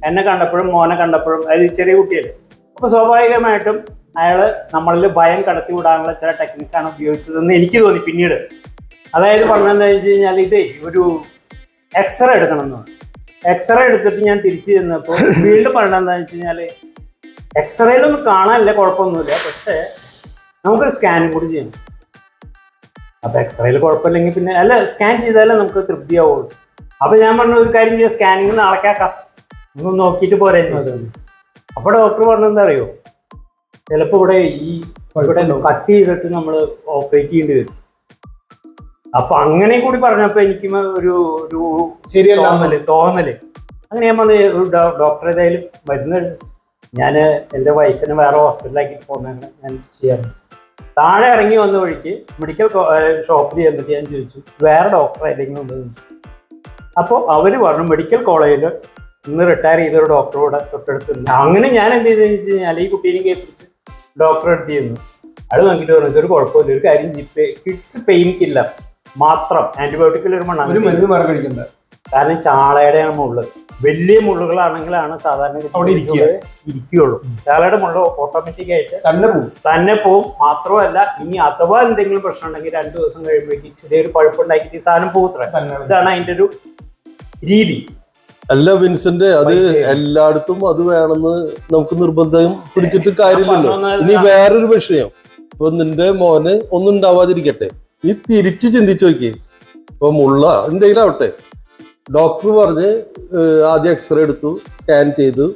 എന്നെ കണ്ടപ്പോഴും മോനെ കണ്ടപ്പോഴും, അതായത് ചെറിയ കുട്ടിയല്ലേ, അപ്പൊ സ്വാഭാവികമായിട്ടും അയാള് നമ്മളിൽ ഭയം കടത്തി വിടാനുള്ള ചില ടെക്നിക്കാണ് ഉപയോഗിച്ചതെന്ന് എനിക്ക് തോന്നി പിന്നീട്. അതായത് പറഞ്ഞതെന്ന് വെച്ച് കഴിഞ്ഞാൽ, ഇതേ ഒരു എക്സ്റേ എടുക്കണം എന്ന് പറഞ്ഞു. എക്സ്റേ എടുത്തിട്ട് ഞാൻ തിരിച്ചു ചെന്നപ്പോൾ വീണ്ടും പറഞ്ഞതെന്ന് വെച്ച് കഴിഞ്ഞാൽ, എക്സ്റേയിലൊന്നും കാണാനില്ല, കുഴപ്പമൊന്നുമില്ല, പക്ഷേ നമുക്ക് സ്കാനും കൂടി ചെയ്യണം. അപ്പൊ എക്സ്റേയിൽ കുഴപ്പമില്ലെങ്കിൽ പിന്നെ അല്ല, സ്കാൻ ചെയ്താലേ നമുക്ക് തൃപ്തിയാവുള്ളൂ. അപ്പൊ ഞാൻ പറഞ്ഞ ഒരു കാര്യം ചെയ്യാം, സ്കാനിങ് നാളേക്കാക്കാം, ഒന്ന് നോക്കിയിട്ട് പോരെ. അപ്പൊ ഡോക്ടർ പറഞ്ഞെന്താ അറിയോ, ചിലപ്പോ ഇവിടെ കട്ട് ചെയ്തിട്ട് നമ്മൾ ഓപ്പറേറ്റ് ചെയ്യേണ്ടി വരും. അപ്പൊ അങ്ങനെ കൂടി പറഞ്ഞപ്പോ എനിക്ക് ഒരു തോന്നല്. അങ്ങനെ ഞാൻ പറഞ്ഞ ഒരു ഡോക്ടർ ഏതായാലും മരുന്ന്, ഞാൻ എൻ്റെ വൈഫിനെ വേറെ ഹോസ്പിറ്റലിലാക്കി പോകുന്നതാണ് ഞാൻ ചെയ്യാറുണ്ട്. താഴെ ഇറങ്ങി വന്ന വഴിക്ക് മെഡിക്കൽ ഷോപ്പിൽ ചെന്നിട്ട് ഞാൻ ചോദിച്ചു, വേറെ ഡോക്ടർ ഏതെങ്കിലും ഉണ്ടെന്ന് ചോദിച്ചു. അപ്പോൾ അവര് പറഞ്ഞു മെഡിക്കൽ കോളേജിൽ ഇന്ന് റിട്ടയർ ചെയ്തൊരു ഡോക്ടറോടെ തൊട്ടടുത്തുണ്ട്. അങ്ങനെ ഞാൻ എന്ത് ചെയ്തെന്ന് വെച്ച് കഴിഞ്ഞാൽ, ഈ കുട്ടീനെ കേൾപ്പിച്ച് ഡോക്ടറെ അടുത്ത് ചെയ്യുന്നു. അത് നോക്കിയിട്ട് പറഞ്ഞു, ഇതൊരു കുഴപ്പമില്ല, ഒരു കാര്യം കിഡ്സ് പെയിൻ കില്ലർ മാത്രം, ആന്റിബയോട്ടിക്കിൽ ഒരു മരുന്ന് മാറി കഴിക്കണ്ട. കാരണം ചാളയുടെയാണ് മുള്ള്. വലിയ മുള്ളുകളാണെങ്കിലാണ് സാധാരണ ഇരിക്കുകയുള്ളൂ. ചാളയുടെ മുള്ള ഓട്ടോമാറ്റിക് ആയിട്ട് തന്നെ പോവും. മാത്രമല്ല, ഇനി അഥവാ എന്തെങ്കിലും പ്രശ്നം ഉണ്ടെങ്കിൽ 2 ദിവസം കഴിയുമ്പോഴേക്കും ചെറിയൊരു പഴുപ്പുണ്ടാക്കിയിട്ട് ഈ സാധനം പോത്ര. ഇതാണ് അതിന്റെ ഒരു രീതി. അല്ല വിൻസെന്റ്, അത് എല്ലായിടത്തും അത് വേണമെന്ന് നമുക്ക് നിർബന്ധം പിടിച്ചിട്ട് കാര്യമില്ലല്ലോ. ഇനി വേറൊരു വിഷയം, ഇപ്പൊ നിന്റെ മോന് ഒന്നും ഉണ്ടാവാതിരിക്കട്ടെ, നീ തിരിച്ച് ചിന്തിച്ചു നോക്കി. ഇപ്പൊ മുള്ള എന്തെങ്കിലും ആവട്ടെ, ഡോക്ടർ പറഞ്ഞ് ആദ്യം എക്സ്റേ എടുത്തു, സ്കാൻ ചെയ്തു,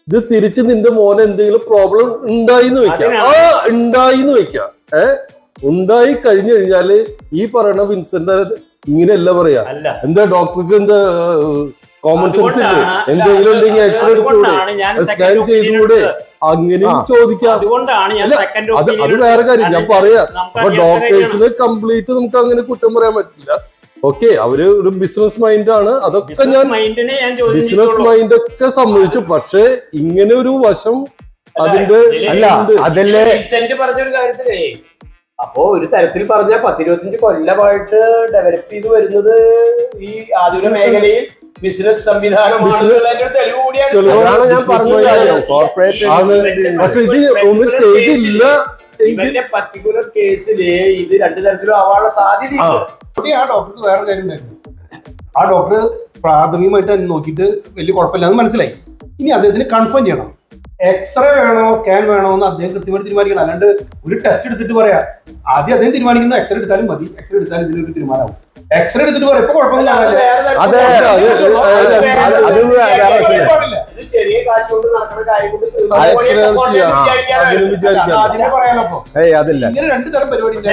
ഇത് തിരിച്ച് നിന്റെ മോന് എന്തെങ്കിലും പ്രോബ്ലം ഉണ്ടായിന്ന് വെക്കാം. ഉണ്ടായിന്ന് വെക്കാം. ഉണ്ടായി കഴിഞ്ഞു കഴിഞ്ഞാല് ഈ പറയണ വിൻസെന്റ് ഇങ്ങനെയല്ല പറയാ. എന്താ ഡോക്ടർക്ക് എന്താ കോമൺ സെൻസ് ഇല്ലേ? എന്തെങ്കിലും ഉണ്ടെങ്കിൽ എക്സ്റേ എടുത്തുകൂടെ, സ്കാൻ ചെയ്തുകൂടെ, അങ്ങനെയും ചോദിക്കാം. അത് വേറെ കാര്യം ഞാൻ പറയാ. അപ്പൊ ഡോക്ടേഴ്സിന് കംപ്ലീറ്റ് നമുക്ക് അങ്ങനെ കുറ്റം പറയാൻ പറ്റില്ല. ഓക്കെ, അവര് ഒരു ബിസിനസ് മൈൻഡാണ്, അതൊക്കെ ഞാൻ ബിസിനസ് മൈൻഡ് ഒക്കെ സമ്മതിച്ചു. പക്ഷെ ഇങ്ങനെ ഒരു വശം അതിന്റെ അതല്ലേ പറഞ്ഞൊരു കാര്യത്തിലേ. അപ്പോ ഒരു തരത്തിൽ പറഞ്ഞ 10-25 കൊല്ലമായിട്ട് ഡെവലപ്പ് ചെയ്ത് വരുന്നത് ഈ ആധുനിക മേഖലയിൽ ബിസിനസ് സംവിധാനമാണ്. പക്ഷെ ഇത് ഒന്നും ചെയ്തില്ല. ഇവന്റെ പർട്ടിക്കുലർ കേസില് ഇത് 2 തരത്തിലും ആവാനുള്ള സാധ്യതയുണ്ട്. ആ ഡോക്ടർക്ക് വേറെ കാര്യം ഉണ്ടായിരുന്നു. ആ ഡോക്ടർ പ്രാഥമികമായിട്ട് നോക്കിയിട്ട് വലിയ കുഴപ്പമില്ലാന്ന് മനസ്സിലായി. ഇനി അദ്ദേഹത്തിന് കൺഫേം ചെയ്യണം, എക്സ്റേ വേണോ സ്കാൻ വേണോ എന്ന് അദ്ദേഹം കൃത്യമായിട്ട് തീരുമാനിക്കണം. അല്ലാണ്ട് ഒരു ടെസ്റ്റ് എടുത്തിട്ട് പറയാം. ആദ്യം അദ്ദേഹം തീരുമാനിക്കുന്നത് എക്സ്റേ എടുത്താലും മതി, എക്സ്റേ എടുത്താലും ഇതിലൊരു തീരുമാനമാവും. എക്സ്റേ എടുത്തിട്ട് പറയാം ഇപ്പൊ കുഴപ്പമില്ല അതെ, അത് വേറെ വിഷയം. ഇത് ചെറിയ കാശ് കൊണ്ട് നടക്കുന്ന കാര്യം കൊണ്ട് അതിനെ പറയാനപ്പോ അതില്ല. ഇങ്ങനെ രണ്ടു തരം പരിപാടി ഇല്ല,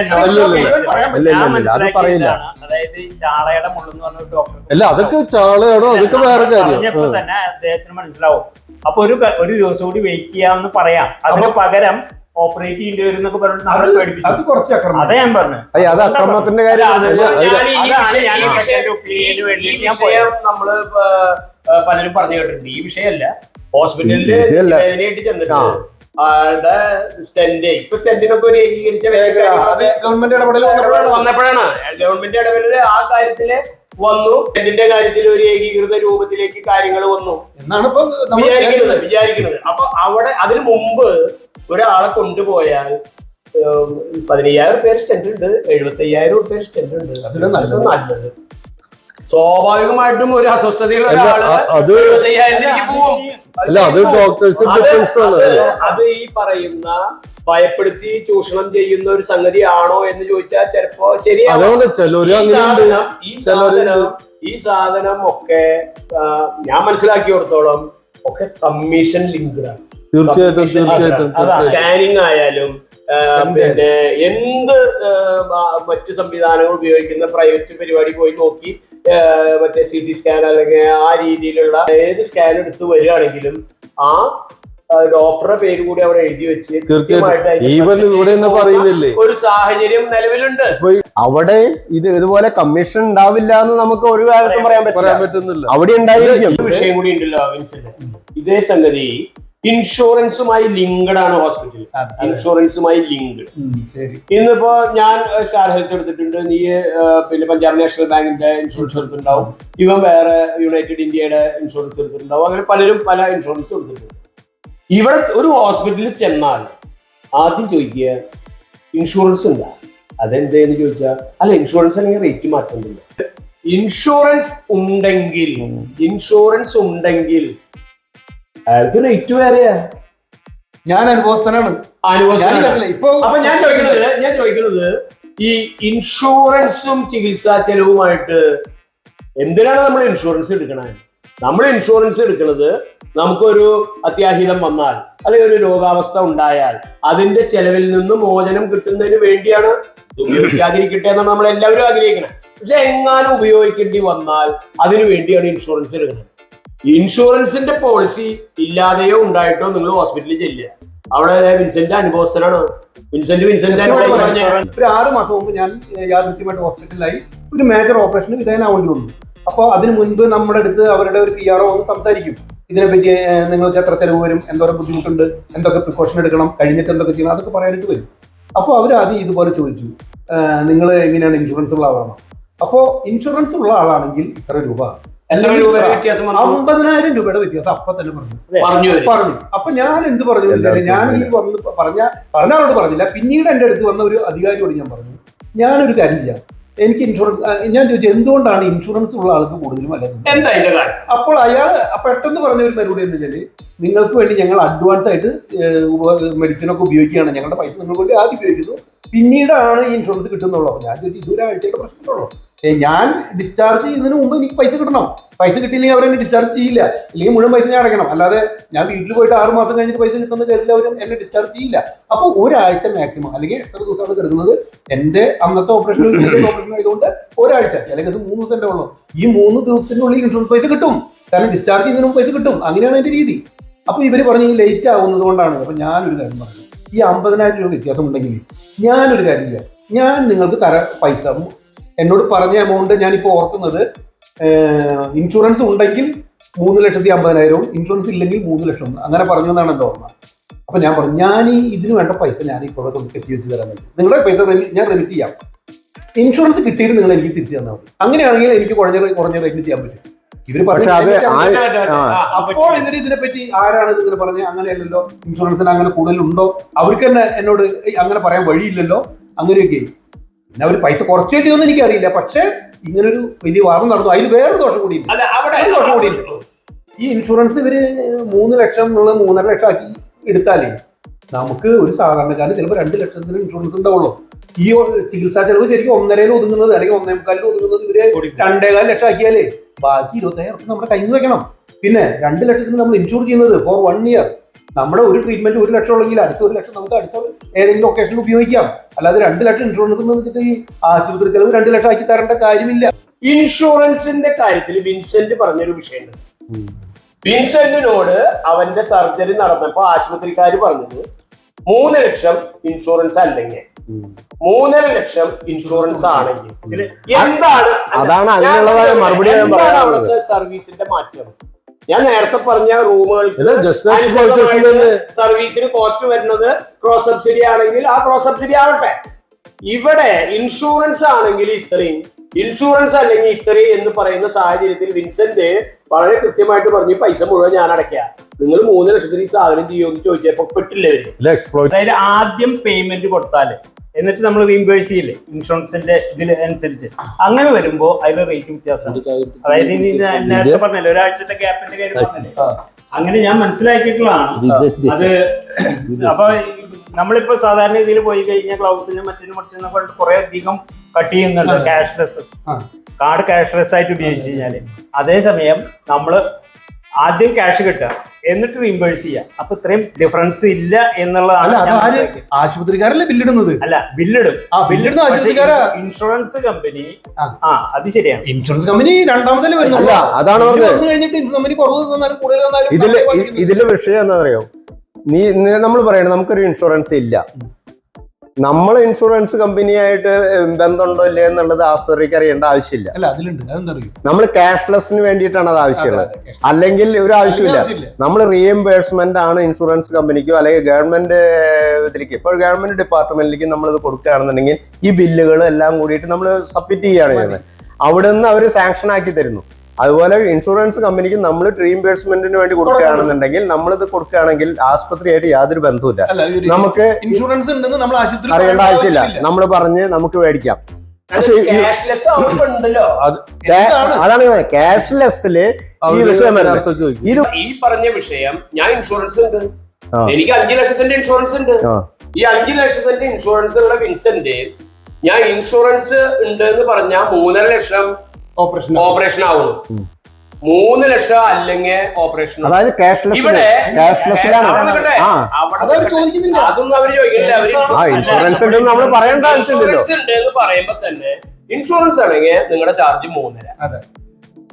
അത് പറയില്ല. അതായത് ഈ ചാളയുടെ മുള്ളെന്ന് പറഞ്ഞ ഡോക്ടർ അല്ല അതൊക്കെ ചാളയാണോ അതൊക്കെ വേറെ കാര്യം. പറഞ്ഞപ്പോ തന്നെ അദ്ദേഹത്തിന് മനസ്സിലാവും. അപ്പൊ ഒരു ദിവസം കൂടി വെയിറ്റ് ചെയ്യാമെന്ന് പറയാം. അതിന് പകരം ഓപ്പറേറ്റ് ചെയ്യേണ്ടി വരും എന്നൊക്കെ പറഞ്ഞിട്ട് നമ്മളെ അത് പേടിപ്പിച്ചു. കുറച്ച് അക്രമം. അതാ ഞാൻ പറഞ്ഞു. അത് അക്രമത്തിന്റെ കാര്യം നമ്മള് പലരും പറഞ്ഞു കേട്ടിട്ടുണ്ട്. ഈ വിഷയമല്ല, ഹോസ്പിറ്റലില് ഇതല്ല. വേദനയായിട്ട് ചെന്നിട്ട് ആളുടെ സ്റ്റെന്റ്, ഇപ്പൊ സ്റ്റെന്റിനൊക്കെ ഒരു ഏകീകരിച്ച അത് ഗവൺമെന്റ് ഇടപെടൽ വന്നപ്പോഴാണ് ഗവൺമെന്റ് ഇടപെടല് ആ കാര്യത്തില് വന്നു. സ്റ്റെന്റിന്റെ കാര്യത്തിൽ ഒരു ഏകീകൃത രൂപത്തിലേക്ക് കാര്യങ്ങൾ വന്നു എന്നാണ് ഇപ്പൊ വിചാരിക്കുന്നത്. അപ്പൊ അവിടെ അതിനു മുമ്പ് ഒരാളെ കൊണ്ടുപോയാൽ 15,000 പേര് സ്റ്റെന്റ് ഉണ്ട്, 75,000 പേര് സ്റ്റെന്റ് ഉണ്ട്. അതിന് നല്ലത്. സ്വാഭാവികമായിട്ടും ഒരു അസ്വസ്ഥതയുള്ള അല്ല, ഒരാള് അത് 75,000 പോവും. അല്ല അത് ഡോക്ടേഴ്സ് ഡിഫറൻസ് ആണ്. അത് ഈ പറയുന്ന ഭയപ്പെടുത്തി ചൂഷണം ചെയ്യുന്ന ഒരു സംഗതിയാണോ എന്ന് ചോദിച്ചാൽ ചിലപ്പോ ശരിയാണ്. അതുകൊണ്ട് ചിലര് അങ്ങനെയുണ്ട്. ഈ സാധനം ഒക്കെ ഞാൻ മനസ്സിലാക്കിയോടത്തോളം ഒക്കെ കമ്മീഷൻ ലിങ്ക്ഡ് ആണ്. തീർച്ചയായിട്ടും സ്കാനിങ് ആയാലും പിന്നെ എന്ത് മറ്റ് സംവിധാനങ്ങൾ ഉപയോഗിക്കുന്ന പ്രൈവറ്റ് പരിപാടി പോയി നോക്കി മറ്റേ CT സ്കാൻ അല്ലെങ്കിൽ ആ രീതിയിലുള്ള ഏത് സ്കാൻ എടുത്ത് വരികയാണെങ്കിലും ആ ഡോക്ടറുടെ പേര് കൂടി അവിടെ എഴുതി വെച്ച് പറയുന്നില്ലേ ഒരു സാഹചര്യം നിലവിലുണ്ട്. അവിടെ ഇതുപോലെ കമ്മീഷൻ ഉണ്ടാവില്ല എന്ന് നമുക്ക് ഒരു കാലത്തും പറയാൻ പറ്റുന്നില്ല. അവിടെ ഉണ്ടായിരിക്കും. വിഷയം കൂടി ഉണ്ടല്ലോ വിൻസെന്റ്, ഇതേ സംഗതി ഇൻഷുറൻസുമായി ലിങ്ക്ഡ് ആണ് ഹോസ്പിറ്റൽ. ഇൻഷുറൻസുമായി ലിങ്ക്ഡ്. ഇന്നിപ്പോ ഞാൻ സ്റ്റാർ ഹെൽത്ത് എടുത്തിട്ടുണ്ട്, നീ പിന്നെ പഞ്ചാബ് നാഷണൽ ബാങ്കിന്റെ ഇൻഷുറൻസ് എടുത്തിട്ടുണ്ടാവും, ഇവൻ വേറെ യുണൈറ്റഡ് ഇന്ത്യയുടെ ഇൻഷുറൻസ് എടുത്തിട്ടുണ്ടാവും. അങ്ങനെ പലരും പല ഇൻഷുറൻസ് എടുത്തിട്ടുണ്ട്. ഇവിടെ ഒരു ഹോസ്പിറ്റലിൽ ചെന്നാൽ ആദ്യം ചോദിക്കുക ഇൻഷുറൻസ് ഉണ്ടാ, അതെന്തെന്ന് ചോദിച്ചാൽ അല്ല ഇൻഷുറൻസ് അല്ലെങ്കിൽ റേറ്റ് മാറ്റുന്നില്ല. ഇൻഷുറൻസ് ഉണ്ടെങ്കിൽ അയാൾക്ക് റേറ്റ് വേറെയാ. ഞാൻ അനുഭവസ്ഥനാണ്. അപ്പൊ ഞാൻ ചോദിക്കുന്നത് ഈ ഇൻഷുറൻസും ചികിത്സാ ചെലവുമായിട്ട് എന്തിനാണ് നമ്മൾ ഇൻഷുറൻസ് എടുക്കണത്? നമ്മൾ ഇൻഷുറൻസ് എടുക്കുന്നത് നമുക്കൊരു അത്യാഹിതം വന്നാൽ അല്ലെങ്കിൽ ഒരു രോഗാവസ്ഥ ഉണ്ടായാൽ അതിന്റെ ചെലവിൽ നിന്ന് മോചനം കിട്ടുന്നതിന് വേണ്ടിയാണ്. ഉപയോഗിക്കാതിരിക്കട്ടെ എന്നാണ് നമ്മൾ എല്ലാവരും ആഗ്രഹിക്കുന്നത്. പക്ഷെ എങ്ങാനും ഉപയോഗിക്കേണ്ടി വന്നാൽ അതിനു വേണ്ടിയാണ് ഇൻഷുറൻസ് എടുക്കുന്നത്. ഇൻഷുറൻസിന്റെ പോളിസി ഇല്ലാതെയോ ഉണ്ടായിട്ടോ നിങ്ങൾ ഹോസ്പിറ്റലിൽ ചെല്ലുക. അവിടെ വിൻസെന്റ് അനുഭവസ്ഥനാണ്. വിൻസെന്റ് ഒരു 6 മാസം മുമ്പ് ഞാൻ യാദൃച്ഛികമായിട്ട് ഹോസ്പിറ്റലിലായി ഒരു മേജർ ഓപ്പറേഷന് വിധേയനാവേണ്ടി വന്നു. അപ്പോൾ അതിന് മുൻപ് നമ്മുടെ അടുത്ത് അവരുടെ ഒരു PRO വന്ന് സംസാരിക്കും. ഇതിനെപ്പറ്റി നിങ്ങൾക്ക് എത്ര ചെലവ് വരും, എന്തോരം ബുദ്ധിമുട്ടുണ്ട്, എന്തൊക്കെ പ്രിക്കോഷൻ എടുക്കണം, കഴിഞ്ഞിട്ട് എന്തൊക്കെ ചെയ്യണം, അതൊക്കെ പറയാനായിട്ട് വരും. അപ്പോൾ അവർ ആദ്യം ഇതുപോലെ ചോദിച്ചു, നിങ്ങൾ എങ്ങനെയാണ് ഇൻഷുറൻസ് ഉള്ള ആളാണോ? അപ്പോൾ ഇൻഷുറൻസ് ഉള്ള ആളാണെങ്കിൽ ഇത്ര രൂപ, 50,000 രൂപയുടെ വ്യത്യാസം അപ്പൊ തന്നെ പറഞ്ഞു. അപ്പൊ ഞാൻ എന്ത് പറഞ്ഞു? ഞാൻ ഈ വന്ന് പറഞ്ഞ ആളോട് പറഞ്ഞില്ല. പിന്നീട് എന്റെ അടുത്ത് വന്ന ഒരു അധികാരിയോട് ഞാൻ പറഞ്ഞു, ഞാനൊരു കാര്യം ചെയ്യാം, എനിക്ക് ഇൻഷുറൻസ്. ഞാൻ ചോദിച്ചു എന്തുകൊണ്ടാണ് ഇൻഷുറൻസ് ഉള്ള ആൾക്ക് കൂടുതലും അല്ലെന്ന്. അപ്പോൾ അയാൾ പെട്ടെന്ന് പറഞ്ഞ ഒരു മറുപടി എന്ന് വെച്ചാല്, നിങ്ങൾക്ക് വേണ്ടി ഞങ്ങൾ അഡ്വാൻസ് ആയിട്ട് മെഡിസിനൊക്കെ ഉപയോഗിക്കുകയാണ്, ഞങ്ങളുടെ പൈസ നിങ്ങൾക്ക് വേണ്ടി ആദ്യം ഉപയോഗിക്കുന്നു, പിന്നീടാണ് ഈ ഇൻഷുറൻസ് കിട്ടുന്നുള്ളൂ. അപ്പോൾ ഞാൻ ചോദിച്ചു ഇതൊരാഴ്ചയുടെ പ്രശ്നമുള്ളൂ, ഞാൻ ഡിസ്ചാർജ് ചെയ്യുന്നതിന് മുമ്പ് എനിക്ക് പൈസ കിട്ടണം. പൈസ കിട്ടിയില്ലെങ്കിൽ അവരെന്നെ ഡിസ്ചാർജ് ചെയ്യില്ല, അല്ലെങ്കിൽ മുഴുവൻ പൈസ ഞാൻ അടയ്ക്കണം. അല്ലാതെ ഞാൻ വീട്ടിൽ പോയിട്ട് 6 മാസം കഴിഞ്ഞിട്ട് പൈസ കിട്ടുന്ന കേസിൽ അവർ എന്നെ ഡിസ്ചാർജ് ചെയ്യില്ല. അപ്പോൾ ഒരാഴ്ച മാക്സിമം, അല്ലെങ്കിൽ എത്ര ദിവസമാണ് കിടക്കുന്നത്, എന്റെ അന്നത്തെ ഓപ്പറേഷൻ ആയതുകൊണ്ട് ഒരാഴ്ച, ചില കേസ് 3 ദിവസം ഉള്ളൂ. ഈ 3 ദിവസത്തിനുള്ളിൽ ഇൻഷുറൻസ് പൈസ കിട്ടും, കാരണം ഡിസ്ചാർജ് ചെയ്യുന്നതിന് മുമ്പ് പൈസ കിട്ടും. അങ്ങനെയാണ് എന്റെ രീതി. അപ്പോൾ ഇവർ പറഞ്ഞ് ഈ ലേറ്റ് ആവുന്നത് കൊണ്ടാണ്. അപ്പോൾ ഞാനൊരു കാര്യം പറഞ്ഞു, ഈ 50,000 രൂപ വ്യത്യാസം ഉണ്ടെങ്കിൽ ഞാനൊരു കാര്യം ചെയ്യാം, ഞാൻ നിങ്ങൾക്ക് പൈസ എന്നോട് പറഞ്ഞ എമൗണ്ട് ഞാനിപ്പോൾ ഓർക്കുന്നത്, ഇൻഷുറൻസ് ഉണ്ടെങ്കിൽ 3,50,000, ഇൻഷുറൻസ് ഇല്ലെങ്കിൽ 3 ലക്ഷം, അങ്ങനെ പറഞ്ഞു എന്നാണ് എൻ്റെ ഓർമ്മ. അപ്പൊ ഞാൻ പറഞ്ഞു, ഞാൻ ഈ ഇതിന് വേണ്ട പൈസ ഞാൻ ഇപ്പോൾ കെട്ടി വെച്ച് തരാൻ വേണ്ടി നിങ്ങളുടെ പൈസ ഞാൻ റെമിറ്റ് ചെയ്യാം, ഇൻഷുറൻസ് കിട്ടിയിട്ട് നിങ്ങൾ എനിക്ക് തിരിച്ചു തന്നാൽ മതി. അങ്ങനെയാണെങ്കിൽ എനിക്ക് കുറഞ്ഞ റേറ്റിന് ചെയ്യാൻ പറ്റും. ഇവര് പറഞ്ഞു. അപ്പോൾ ഇവര് ഇതിനെപ്പറ്റി ആരാണ് ഇതിനെ പറഞ്ഞത്? അങ്ങനെയല്ലല്ലോ, ഇൻഷുറൻസിന് അങ്ങനെ കൂടുതലുണ്ടോ, അവർക്ക് തന്നെ എന്നോട് അങ്ങനെ പറയാൻ വഴിയില്ലല്ലോ, അങ്ങനെയൊക്കെ. പിന്നെ അവർ പൈസ കുറച്ചേറ്റിയോ എന്ന് എനിക്കറിയില്ല. പക്ഷെ ഇങ്ങനൊരു വലിയ വാദം നടന്നു. അതിന് വേറെ ദോഷം കൂടിയില്ല. ഈ ഇൻഷുറൻസ് ഇവര് 3 ലക്ഷം എന്നുള്ള 3.5 ലക്ഷം ആക്കി എടുത്താലേ നമുക്ക് ഒരു സാധാരണക്കാരന് ചിലപ്പോൾ 2 ലക്ഷത്തിന് ഇൻഷുറൻസ് ഉണ്ടാവുള്ളൂ. ഈ ചികിത്സാ ചെലവ് ശരിക്കും 1.5 ഒതുങ്ങുന്നത് അല്ലെങ്കിൽ 1.25 ഒതുങ്ങുന്നത് ഇവര് 2.25 ലക്ഷം ആക്കിയാലേ ബാക്കി 25,000 നമ്മുടെ കയ്യിൽ നിന്ന് വെക്കണം. പിന്നെ 2 ലക്ഷത്തിന് നമ്മൾ ഇൻഷൂർ ചെയ്യുന്നത് ഫോർ 1 ഇയർ. നമ്മുടെ ഒരു ട്രീറ്റ്മെന്റ് 1 ലക്ഷം ഉള്ളെങ്കിൽ അടുത്ത 1 ലക്ഷം നമുക്ക് അടുത്ത ഏതെങ്കിലും ഒക്കേഷനിൽ ഉപയോഗിക്കാം. അല്ലാതെ 2 ലക്ഷം ഇൻഷുറൻസ് വെച്ചിട്ട് ഈ ആശുപത്രി ചെലവ് 2 ലക്ഷം ആക്കി തരേണ്ട കാര്യമില്ല. ഇൻഷുറൻസിന്റെ കാര്യത്തിൽ വിൻസെന്റ് പറഞ്ഞൊരു വിഷയമുണ്ട്. വിൻസെന്റിനോട് അവന്റെ സർജറി നടന്നപ്പോ ആശുപത്രിക്കാർ പറഞ്ഞത് 3 ലക്ഷം ഇൻഷുറൻസ് അല്ലെങ്കിൽ 3.5 ലക്ഷം ഇൻഷുറൻസ് ആണെങ്കിൽ എന്താണ് അവിടുത്തെ സർവീസിന്റെ മാറ്റം? ഞാൻ നേരത്തെ പറഞ്ഞ റൂമുകൾക്ക് സർവീസിന് കോസ്റ്റ് വരുന്നത് ക്രോസ് സബ്സിഡി ആണെങ്കിൽ ആ ക്രോസ് സബ്സിഡി ആവട്ടെ. ഇവിടെ ഇൻഷുറൻസ് ആണെങ്കിൽ ഇത്രയും, ഇൻഷുറൻസ് അല്ലെങ്കിൽ ഇത്രയും എന്ന് പറയുന്ന സാഹചര്യത്തിൽ വിൻസെന്റ് വളരെ കൃത്യമായിട്ട് പറഞ്ഞു പൈസ മുഴുവൻ ഞാൻ അടയ്ക്കാം, നിങ്ങൾ 3 ലക്ഷത്തിന് ഈ സാധനം ചെയ്യുമെന്ന് ചോദിച്ചപ്പോ പെട്ടില്ലേ? അതായത് ആദ്യം പേയ്മെന്റ് കൊടുത്താല് എന്നിട്ട് നമ്മൾ റീംബേഴ്സ് ചെയ്യില്ലേ ഇൻഷുറൻസിന്റെ ഇതിനനുസരിച്ച്, അങ്ങനെ വരുമ്പോ അതിൽ റേറ്റ് വ്യത്യാസം. അതായത് ഇനി നേരത്തെ പറഞ്ഞല്ലോ ഒരാഴ്ചത്തെ ഗ്യാപ്പിന്റെ കാര്യം പറഞ്ഞല്ലേ, അങ്ങനെ ഞാൻ മനസ്സിലാക്കിയിട്ടുള്ളതാണ് അത്. അപ്പൊ നമ്മളിപ്പോ സാധാരണ രീതിയിൽ പോയി കഴിഞ്ഞാൽ ഗ്ലൗസിനും മറ്റിനും മറിച്ചെന്നൊക്കെ കൊണ്ട് കുറെ അധികം കട്ട് ചെയ്യുന്നുണ്ട് ക്യാഷ്ലെസ്, കാർഡ് ക്യാഷ്ലെസ് ആയിട്ട് ഉപയോഗിച്ച് കഴിഞ്ഞാല്. അതേസമയം നമ്മള് ആദ്യം ക്യാഷ് കിട്ടുക എന്നിട്ട് റീംബേഴ്സ് ചെയ്യുക, അപ്പൊ ഇത്രയും ഡിഫറൻസ് ഇല്ല എന്നുള്ളതാണ്. ആശുപത്രിക്കാരല്ലേ ബില്ലിടുന്നത്? അല്ല, ബില്ലിടും. ബില്ലിടുന്ന ആശുപത്രിക്കാരാ. ഇൻഷുറൻസ് കമ്പനി അത് ശരിയാണ്. ഇൻഷുറൻസ് കമ്പനി രണ്ടാമതല്ലേ വരുന്നത്. അതാണ് ഇതിലെ വിഷയം എന്താ അറിയോ, നമ്മൾ പറയണത് നമുക്കൊരു ഇൻഷുറൻസ് ഇല്ല, നമ്മൾ ഇൻഷുറൻസ് കമ്പനിയായിട്ട് ബന്ധമുണ്ടോ ഇല്ലേ എന്നുള്ളത് ആസ്പത്രിക്ക് അറിയേണ്ട ആവശ്യമില്ല. നമ്മൾ ക്യാഷ്ലെസ്സിന് വേണ്ടിയിട്ടാണ് അത് ആവശ്യമുള്ളത്, അല്ലെങ്കിൽ ഒരു ആവശ്യമില്ല. നമ്മൾ റീഎംബേഴ്സ്മെന്റ് ആണ് ഇൻഷുറൻസ് കമ്പനിക്കോ അല്ലെങ്കിൽ ഗവൺമെന്റ് ഇതിലേക്ക്, ഇപ്പോൾ ഗവൺമെന്റ് ഡിപ്പാർട്ട്മെന്റിലേക്ക് നമ്മൾ ഇത് കൊടുക്കുകയാണെന്നുണ്ടെങ്കിൽ ഈ ബില്ലുകൾ എല്ലാം കൂടിയിട്ട് നമ്മൾ സബ്മിറ്റ് ചെയ്യുകയാണ് ചെയ്യുന്നത്. അവിടെ നിന്ന് അവർ സാങ്ഷൻ ആക്കി തരുന്നു. അതുപോലെ ഇൻഷുറൻസ് കമ്പനിക്ക് നമ്മൾ റീഇംബേഴ്സ്മെന്റിന് വേണ്ടി കൊടുക്കുകയാണെന്നുണ്ടെങ്കിൽ നമ്മളിത് കൊടുക്കുകയാണെങ്കിൽ ആസ്പത്രിയായിട്ട് യാതൊരു ബന്ധവുമില്ല, നമുക്ക് ഇൻഷുറൻസ് ഉണ്ടെന്ന് നമ്മൾ അറിയേണ്ട ആവശ്യമില്ല. നമ്മൾ പറഞ്ഞ് നമുക്ക് മേടിക്കാം. അതാണ് ക്യാഷ്ലെസ്സില് ഈ വിഷയം ഇത് ഈ പറഞ്ഞ വിഷയം. ഞാൻ ഇൻഷുറൻസ് ഉണ്ട്, എനിക്ക് 5 ലക്ഷത്തിന്റെ ഇൻഷുറൻസ് ഉണ്ട്. ഈ 5 ലക്ഷത്തിന്റെ ഇൻഷുറൻസ് ഉള്ള വിൻസെന്റ് ഞാൻ ഇൻഷുറൻസ് ഉണ്ട് എന്ന് പറഞ്ഞാൽ 3.5 ലക്ഷം ഓപ്പറേഷൻ ആവുന്നു, 3 ലക്ഷം അല്ലെങ്കിൽ ഓപ്പറേഷൻ. അതായത് ഇവിടെ അതൊന്നും അവര് ചോദിക്കുന്നില്ല. ഇൻഷുറൻസ് ഉണ്ട് നമ്മൾ പറയേണ്ട ആവശ്യമില്ലല്ലോ. ഉണ്ട് എന്ന് പറയുമ്പോ തന്നെ ഇൻഷുറൻസ് ആണെങ്കിൽ നിങ്ങളുടെ ചാർജ് 3.5,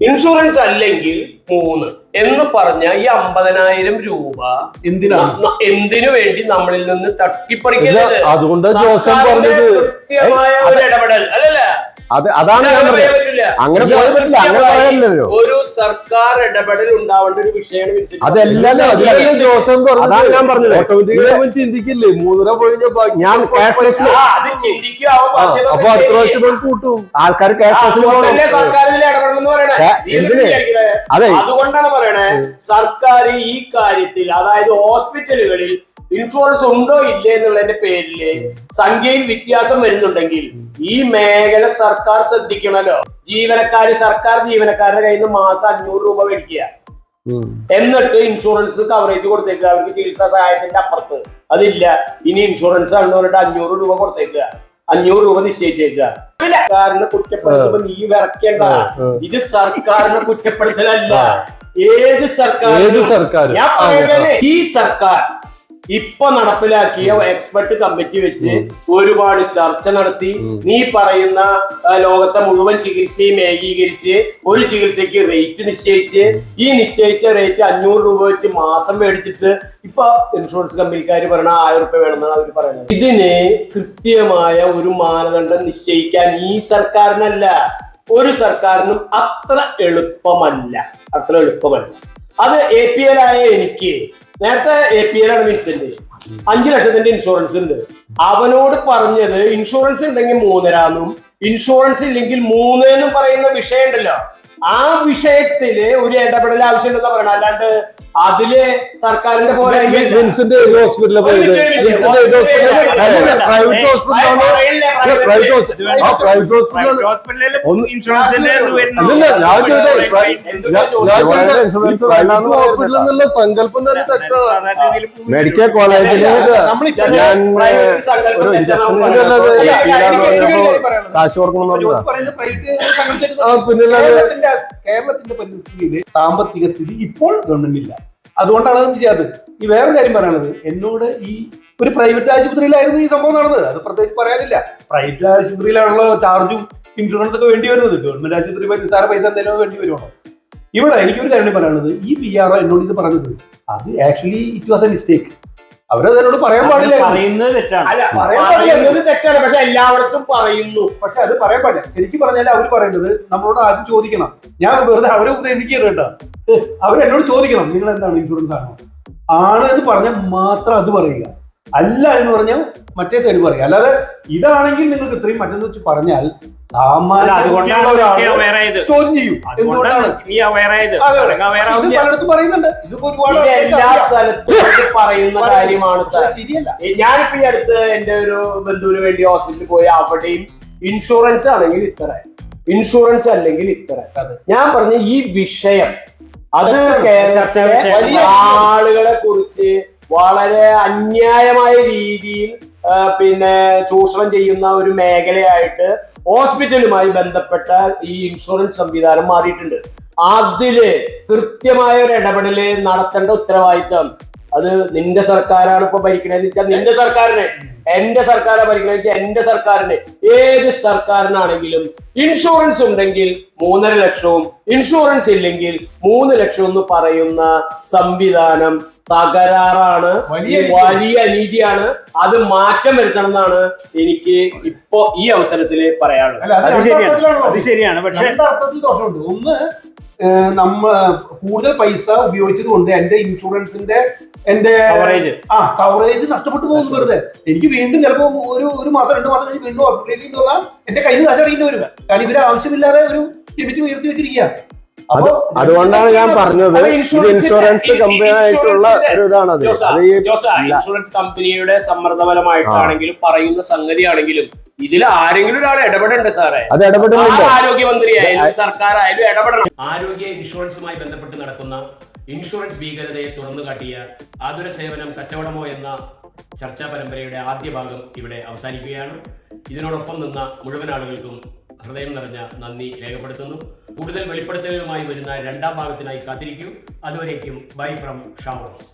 ഇൻഷുറൻസ് അല്ലെങ്കിൽ 3 എന്ന് പറഞ്ഞ ഈ 50,000 രൂപ എന്തിനു വേണ്ടി നമ്മളിൽ നിന്ന് തട്ടിപ്പറിക്കുന്നത്? അതുകൊണ്ട് ജോസഫ് പറഞ്ഞത് കൃത്യമായ ഒരു ഇടപെടൽ അല്ലല്ല. അതാണ് അങ്ങനെ പോയാൻ പറ്റില്ല, അങ്ങനെ പറയാനില്ലല്ലോ. ഒരു സർക്കാർ ഇടപെടൽ ഉണ്ടാവേണ്ട ഒരു വിഷയമാണ്. അതെല്ലാം ഞാൻ പറഞ്ഞത് ചിന്തിക്കില്ലേ 3.5 പോയി ഞാൻ ക്യാഷ്ലെസ് അത് ചിന്തിക്കുക. അപ്പൊ അടുത്ത പ്രാവശ്യം കൂട്ടും ആൾക്കാർ ക്യാഷ്ലെസ്സിൽ സർക്കാർ ഇതിൽ ഇടപെടണമെന്ന് പറയണേ. അതുകൊണ്ടാണ് പറയണേ സർക്കാർ ഈ കാര്യത്തിൽ, അതായത് ഹോസ്പിറ്റലുകളിൽ ഇൻഷുറൻസ് ഉണ്ടോ ഇല്ലേ എന്നുള്ളതിന്റെ പേരില് സംഖ്യയിൽ വ്യത്യാസം വരുന്നുണ്ടെങ്കിൽ ഈ മേഖല സർക്കാർ ശ്രദ്ധിക്കണല്ലോ. സർക്കാർ ജീവനക്കാരുടെ കയ്യിൽ നിന്ന് മാസം 500 രൂപ മേടിക്കുക, എന്നിട്ട് ഇൻഷുറൻസ് കവറേജ് കൊടുത്തേക്കുക. അവർക്ക് ചികിത്സാ സഹായത്തിന്റെ അപ്പുറത്ത് അതില്ല. ഇനി ഇൻഷുറൻസ് ആണെന്ന് പറഞ്ഞിട്ട് 500 രൂപ കൊടുത്തേക്കുക, 500 രൂപ നിശ്ചയിച്ചേക്കുക. സർക്കാരിനെ കുറ്റപ്പെടുത്തുമ്പോ നീ വിറക്കേണ്ട. ഇത് സർക്കാരിനെ കുറ്റപ്പെടുത്തലല്ല. ഏത് സർക്കാർ? ഞാൻ പറയുന്നത് ഈ സർക്കാർ ഇപ്പൊ നടപ്പിലാക്കിയ എക്സ്പെർട്ട് കമ്മിറ്റി വെച്ച് ഒരുപാട് ചർച്ച നടത്തി. നീ പറയുന്ന ലോകത്തെ മുഴുവൻ ചികിത്സയും ഏകീകരിച്ച് ഒരു ചികിത്സയ്ക്ക് റേറ്റ് നിശ്ചയിച്ച് ഈ നിശ്ചയിച്ച റേറ്റ് 500 രൂപ വെച്ച് മാസം മേടിച്ചിട്ട് ഇപ്പൊ ഇൻഷുറൻസ് കമ്പനിക്കാർ പറയണ 1000 രൂപ വേണമെന്നാണ് അവർ പറയുന്നത്. ഇതിന് കൃത്യമായ ഒരു മാനദണ്ഡം നിശ്ചയിക്കാൻ ഈ സർക്കാരിനല്ല, ഒരു സർക്കാരിനും അത്ര എളുപ്പമല്ല. അത് APL ആയ എനിക്ക് നേരത്തെ APL ആണ് വിൻസെന്റ്, 5 ലക്ഷത്തിന്റെ ഇൻഷുറൻസ് ഉണ്ട്. അവനോട് പറഞ്ഞത് ഇൻഷുറൻസ് ഉണ്ടെങ്കിൽ 3.5 ഇൻഷുറൻസ് ഇല്ലെങ്കിൽ 3 എന്നും പറയുന്ന വിഷയം ഉണ്ടല്ലോ. ആ വിഷയത്തില് ഒരു ഇടപെടൽ ആവശ്യമുണ്ടെന്ന് പറയണം. അല്ലാണ്ട് അതില് സർക്കാരിന്റെ പോരായ്മ വിൻസിന്റെ ഏത് ഹോസ്പിറ്റലിൽ പോയത്? വിൻസിന്റെ ഏത് ഹോസ്പിറ്റലിൽ? പ്രൈവറ്റ് ഹോസ്പിറ്റലാണ്. പ്രൈവറ്റ് ഹോസ്പിറ്റലാണ്. പ്രൈവറ്റ് ഇൻഷുറൻസിന്റെ അല്ലല്ല, ഞാൻ പ്രൈവറ്റ് ഹോസ്പിറ്റൽ എന്നുള്ള സങ്കല്പം തന്നെ തെറ്റാണ്. മെഡിക്കൽ കോളേജില് ഞാൻ ഒരു കാശ് കൊടുക്കണം കേരളത്തിന്റെ പരിസ്ഥിതിയില് സാമ്പത്തിക സ്ഥിതി ഇപ്പോൾ ഗവൺമെന്റില്ല. അതുകൊണ്ടാണ് അത് ചെയ്യാത്തത്. ഈ വേറെ കാര്യം പറയണത്, എന്നോട് ഈ ഒരു പ്രൈവറ്റ് ആശുപത്രിയിലായിരുന്നു ഈ സംഭവം നടന്നത്. അത് പ്രത്യേകിച്ച് പറയാനില്ല. പ്രൈവറ്റ് ആശുപത്രിയിലാണല്ലോ ചാർജും ഇൻഷുറൻസ് ഒക്കെ വേണ്ടി വരുന്നത്. ഗവൺമെന്റ് ആശുപത്രി നിസ്സാര പൈസ എന്തെങ്കിലും വേണ്ടി വരുവാണോ? ഇവിടെ എനിക്കൊരു കാര്യം പറയാനുള്ളത്, ഈ PR എന്നോട് ഇത് പറഞ്ഞത് അത് actually it was A mistake. അവരത് എന്നോട് പറയാൻ പാടില്ല. പറയുന്നത് തെറ്റാണ്. അല്ല, പറയാൻ പാടില്ല. തെറ്റാണ്, പക്ഷെ എല്ലായിടത്തും പറയുന്നു. പക്ഷെ അത് പറയാൻ പാടില്ല. ശരിക്കും പറഞ്ഞാൽ അവർ പറയുന്നത് നമ്മളോട് ആദ്യം ചോദിക്കണം. ഞാൻ വെറുതെ അവരെ ഉപദേശിക്കണം കേട്ടോ. അവരെന്നോട് ചോദിക്കണം, നിങ്ങൾ എന്താണ് ഇൻഷുറൻസ് ആണോ? ആണ് എന്ന് പറഞ്ഞാൽ മാത്രം അത് പറയുക. അല്ല എന്ന് പറഞ്ഞാൽ മറ്റേ സൈഡ് പറയുക. അല്ലാതെ ഇതാണെങ്കിൽ നിങ്ങൾക്ക് ഇത്രയും മറ്റൊന്ന് വെച്ച് പറഞ്ഞാൽ ചോദ്യം ചെയ്യും. എന്തുകൊണ്ടാണ് പലയിടത്തും പറയുന്നുണ്ട്. ഇതിപ്പോ ഒരുപാട് എല്ലാ സ്ഥലത്തും പറയുന്ന കാര്യമാണ് സാർ. ശരിയല്ല. ഞാനിപ്പോ ഈ അടുത്ത് എന്റെ ഒരു ബന്ധുവിന് വേണ്ടി ഹോസ്പിറ്റലിൽ പോയി, അവിടെയും ഇൻഷുറൻസ് ആണെങ്കിൽ ഇത്ര, ഇൻഷുറൻസ് അല്ലെങ്കിൽ ഇത്ര. ഞാൻ പറഞ്ഞ ഈ വിഷയം അത് കേരളത്തിലെ ആളുകളെ കുറിച്ച് വളരെ അന്യായമായ രീതിയിൽ പിന്നെ ചൂഷണം ചെയ്യുന്ന ഒരു മേഖലയായിട്ട് ഹോസ്പിറ്റലുമായി ബന്ധപ്പെട്ട ഈ ഇൻഷുറൻസ് സംവിധാനം മാറിയിട്ടുണ്ട്. അതില് കൃത്യമായ ഒരു ഇടപെടല് നടത്തേണ്ട ഉത്തരവാദിത്തം അത് നിന്റെ സർക്കാരാണ് ഇപ്പൊ ഭരിക്കണേന്ന് വെച്ചാൽ നിന്റെ സർക്കാരിനെ, എന്റെ സർക്കാരാണ് ഭരിക്കണേന്ന് വെച്ചാൽ എന്റെ സർക്കാരിനെ, ഏത് സർക്കാരിനാണെങ്കിലും ഇൻഷുറൻസ് ഉണ്ടെങ്കിൽ 3.5 ലക്ഷവും ഇൻഷുറൻസ് ഇല്ലെങ്കിൽ 3 ലക്ഷം എന്ന് പറയുന്ന സംവിധാനം തകരാറാണ്, വലിയ അനീതിയാണ്. അത് മാറ്റം വരുത്തണം എന്നാണ് എനിക്ക് ഇപ്പോ ഈ അവസരത്തിൽ പറയാനുള്ളത്. അത് ശരിയാണ്. പക്ഷെ അർത്ഥത്തിൽ ദോഷമുണ്ട്. ഒന്ന്, കൂടുതൽ പൈസ ഉപയോഗിച്ചത് കൊണ്ട് എന്റെ ഇൻഷുറൻസിന്റെ കവറേജ് നഷ്ടപ്പെട്ടു പോകുന്നു വെറുതെ. എനിക്ക് വീണ്ടും ചിലപ്പോ ഒരു മാസം 2 മാസം കഴിഞ്ഞ് വീണ്ടും ഹോസ്പിറ്റലൈസ് വന്നാൽ എന്റെ കയ്യിൽ നിന്ന് കാശ് അടക്കേണ്ടി വരും. കാരണം ഇവര് ആവശ്യമില്ലാതെ ഒരു ലിമിറ്റ് ഉയർത്തി വെച്ചിരിക്കുക. അതുകൊണ്ടാണ് ഞാൻ പറഞ്ഞത് ഇൻഷുറൻസ് കമ്പനി ആയിട്ടുള്ള ഒരു ഇതാണത്. ഇൻഷുറൻസ് കമ്പനിയുടെ സമ്മർദ്ദഫലമായിട്ടാണെങ്കിലും പറയുന്ന സംഗതിയാണെങ്കിലും ഇതിൽ ആരെങ്കിലും ഒരാൾ ഇടപെടണ്ടേ സാറേ? അത് ഇടപെടുന്നുണ്ട്. ആരോഗ്യമന്ത്രി ആയാലും സർക്കാർ ആയാലും ഇടപെടണം. ആരോഗ്യ ഇൻഷുറൻസുമായി ബന്ധപ്പെട്ട് നടക്കുന്ന ഇൻഷുറൻസ് ഭീകരതയെ തുറന്നു കാട്ടിയ ആതുര സേവനം കച്ചവടമോ എന്ന ചർച്ചാ പരമ്പരയുടെ ആദ്യ ഭാഗം ഇവിടെ അവസാനിക്കുകയാണ്. ഇതിനോടൊപ്പം നിന്ന മുഴുവൻ ആളുകൾക്കും ഹൃദയം നിറഞ്ഞ നന്ദി രേഖപ്പെടുത്തുന്നു. കൂടുതൽ വെളിപ്പെടുത്തലുകളുമായി വരുന്ന 2ാം ഭാഗത്തിനായി കാത്തിരിക്കൂ. അതുവരേക്കും ബൈ ഫ്രം ഷാവേഴ്സ്.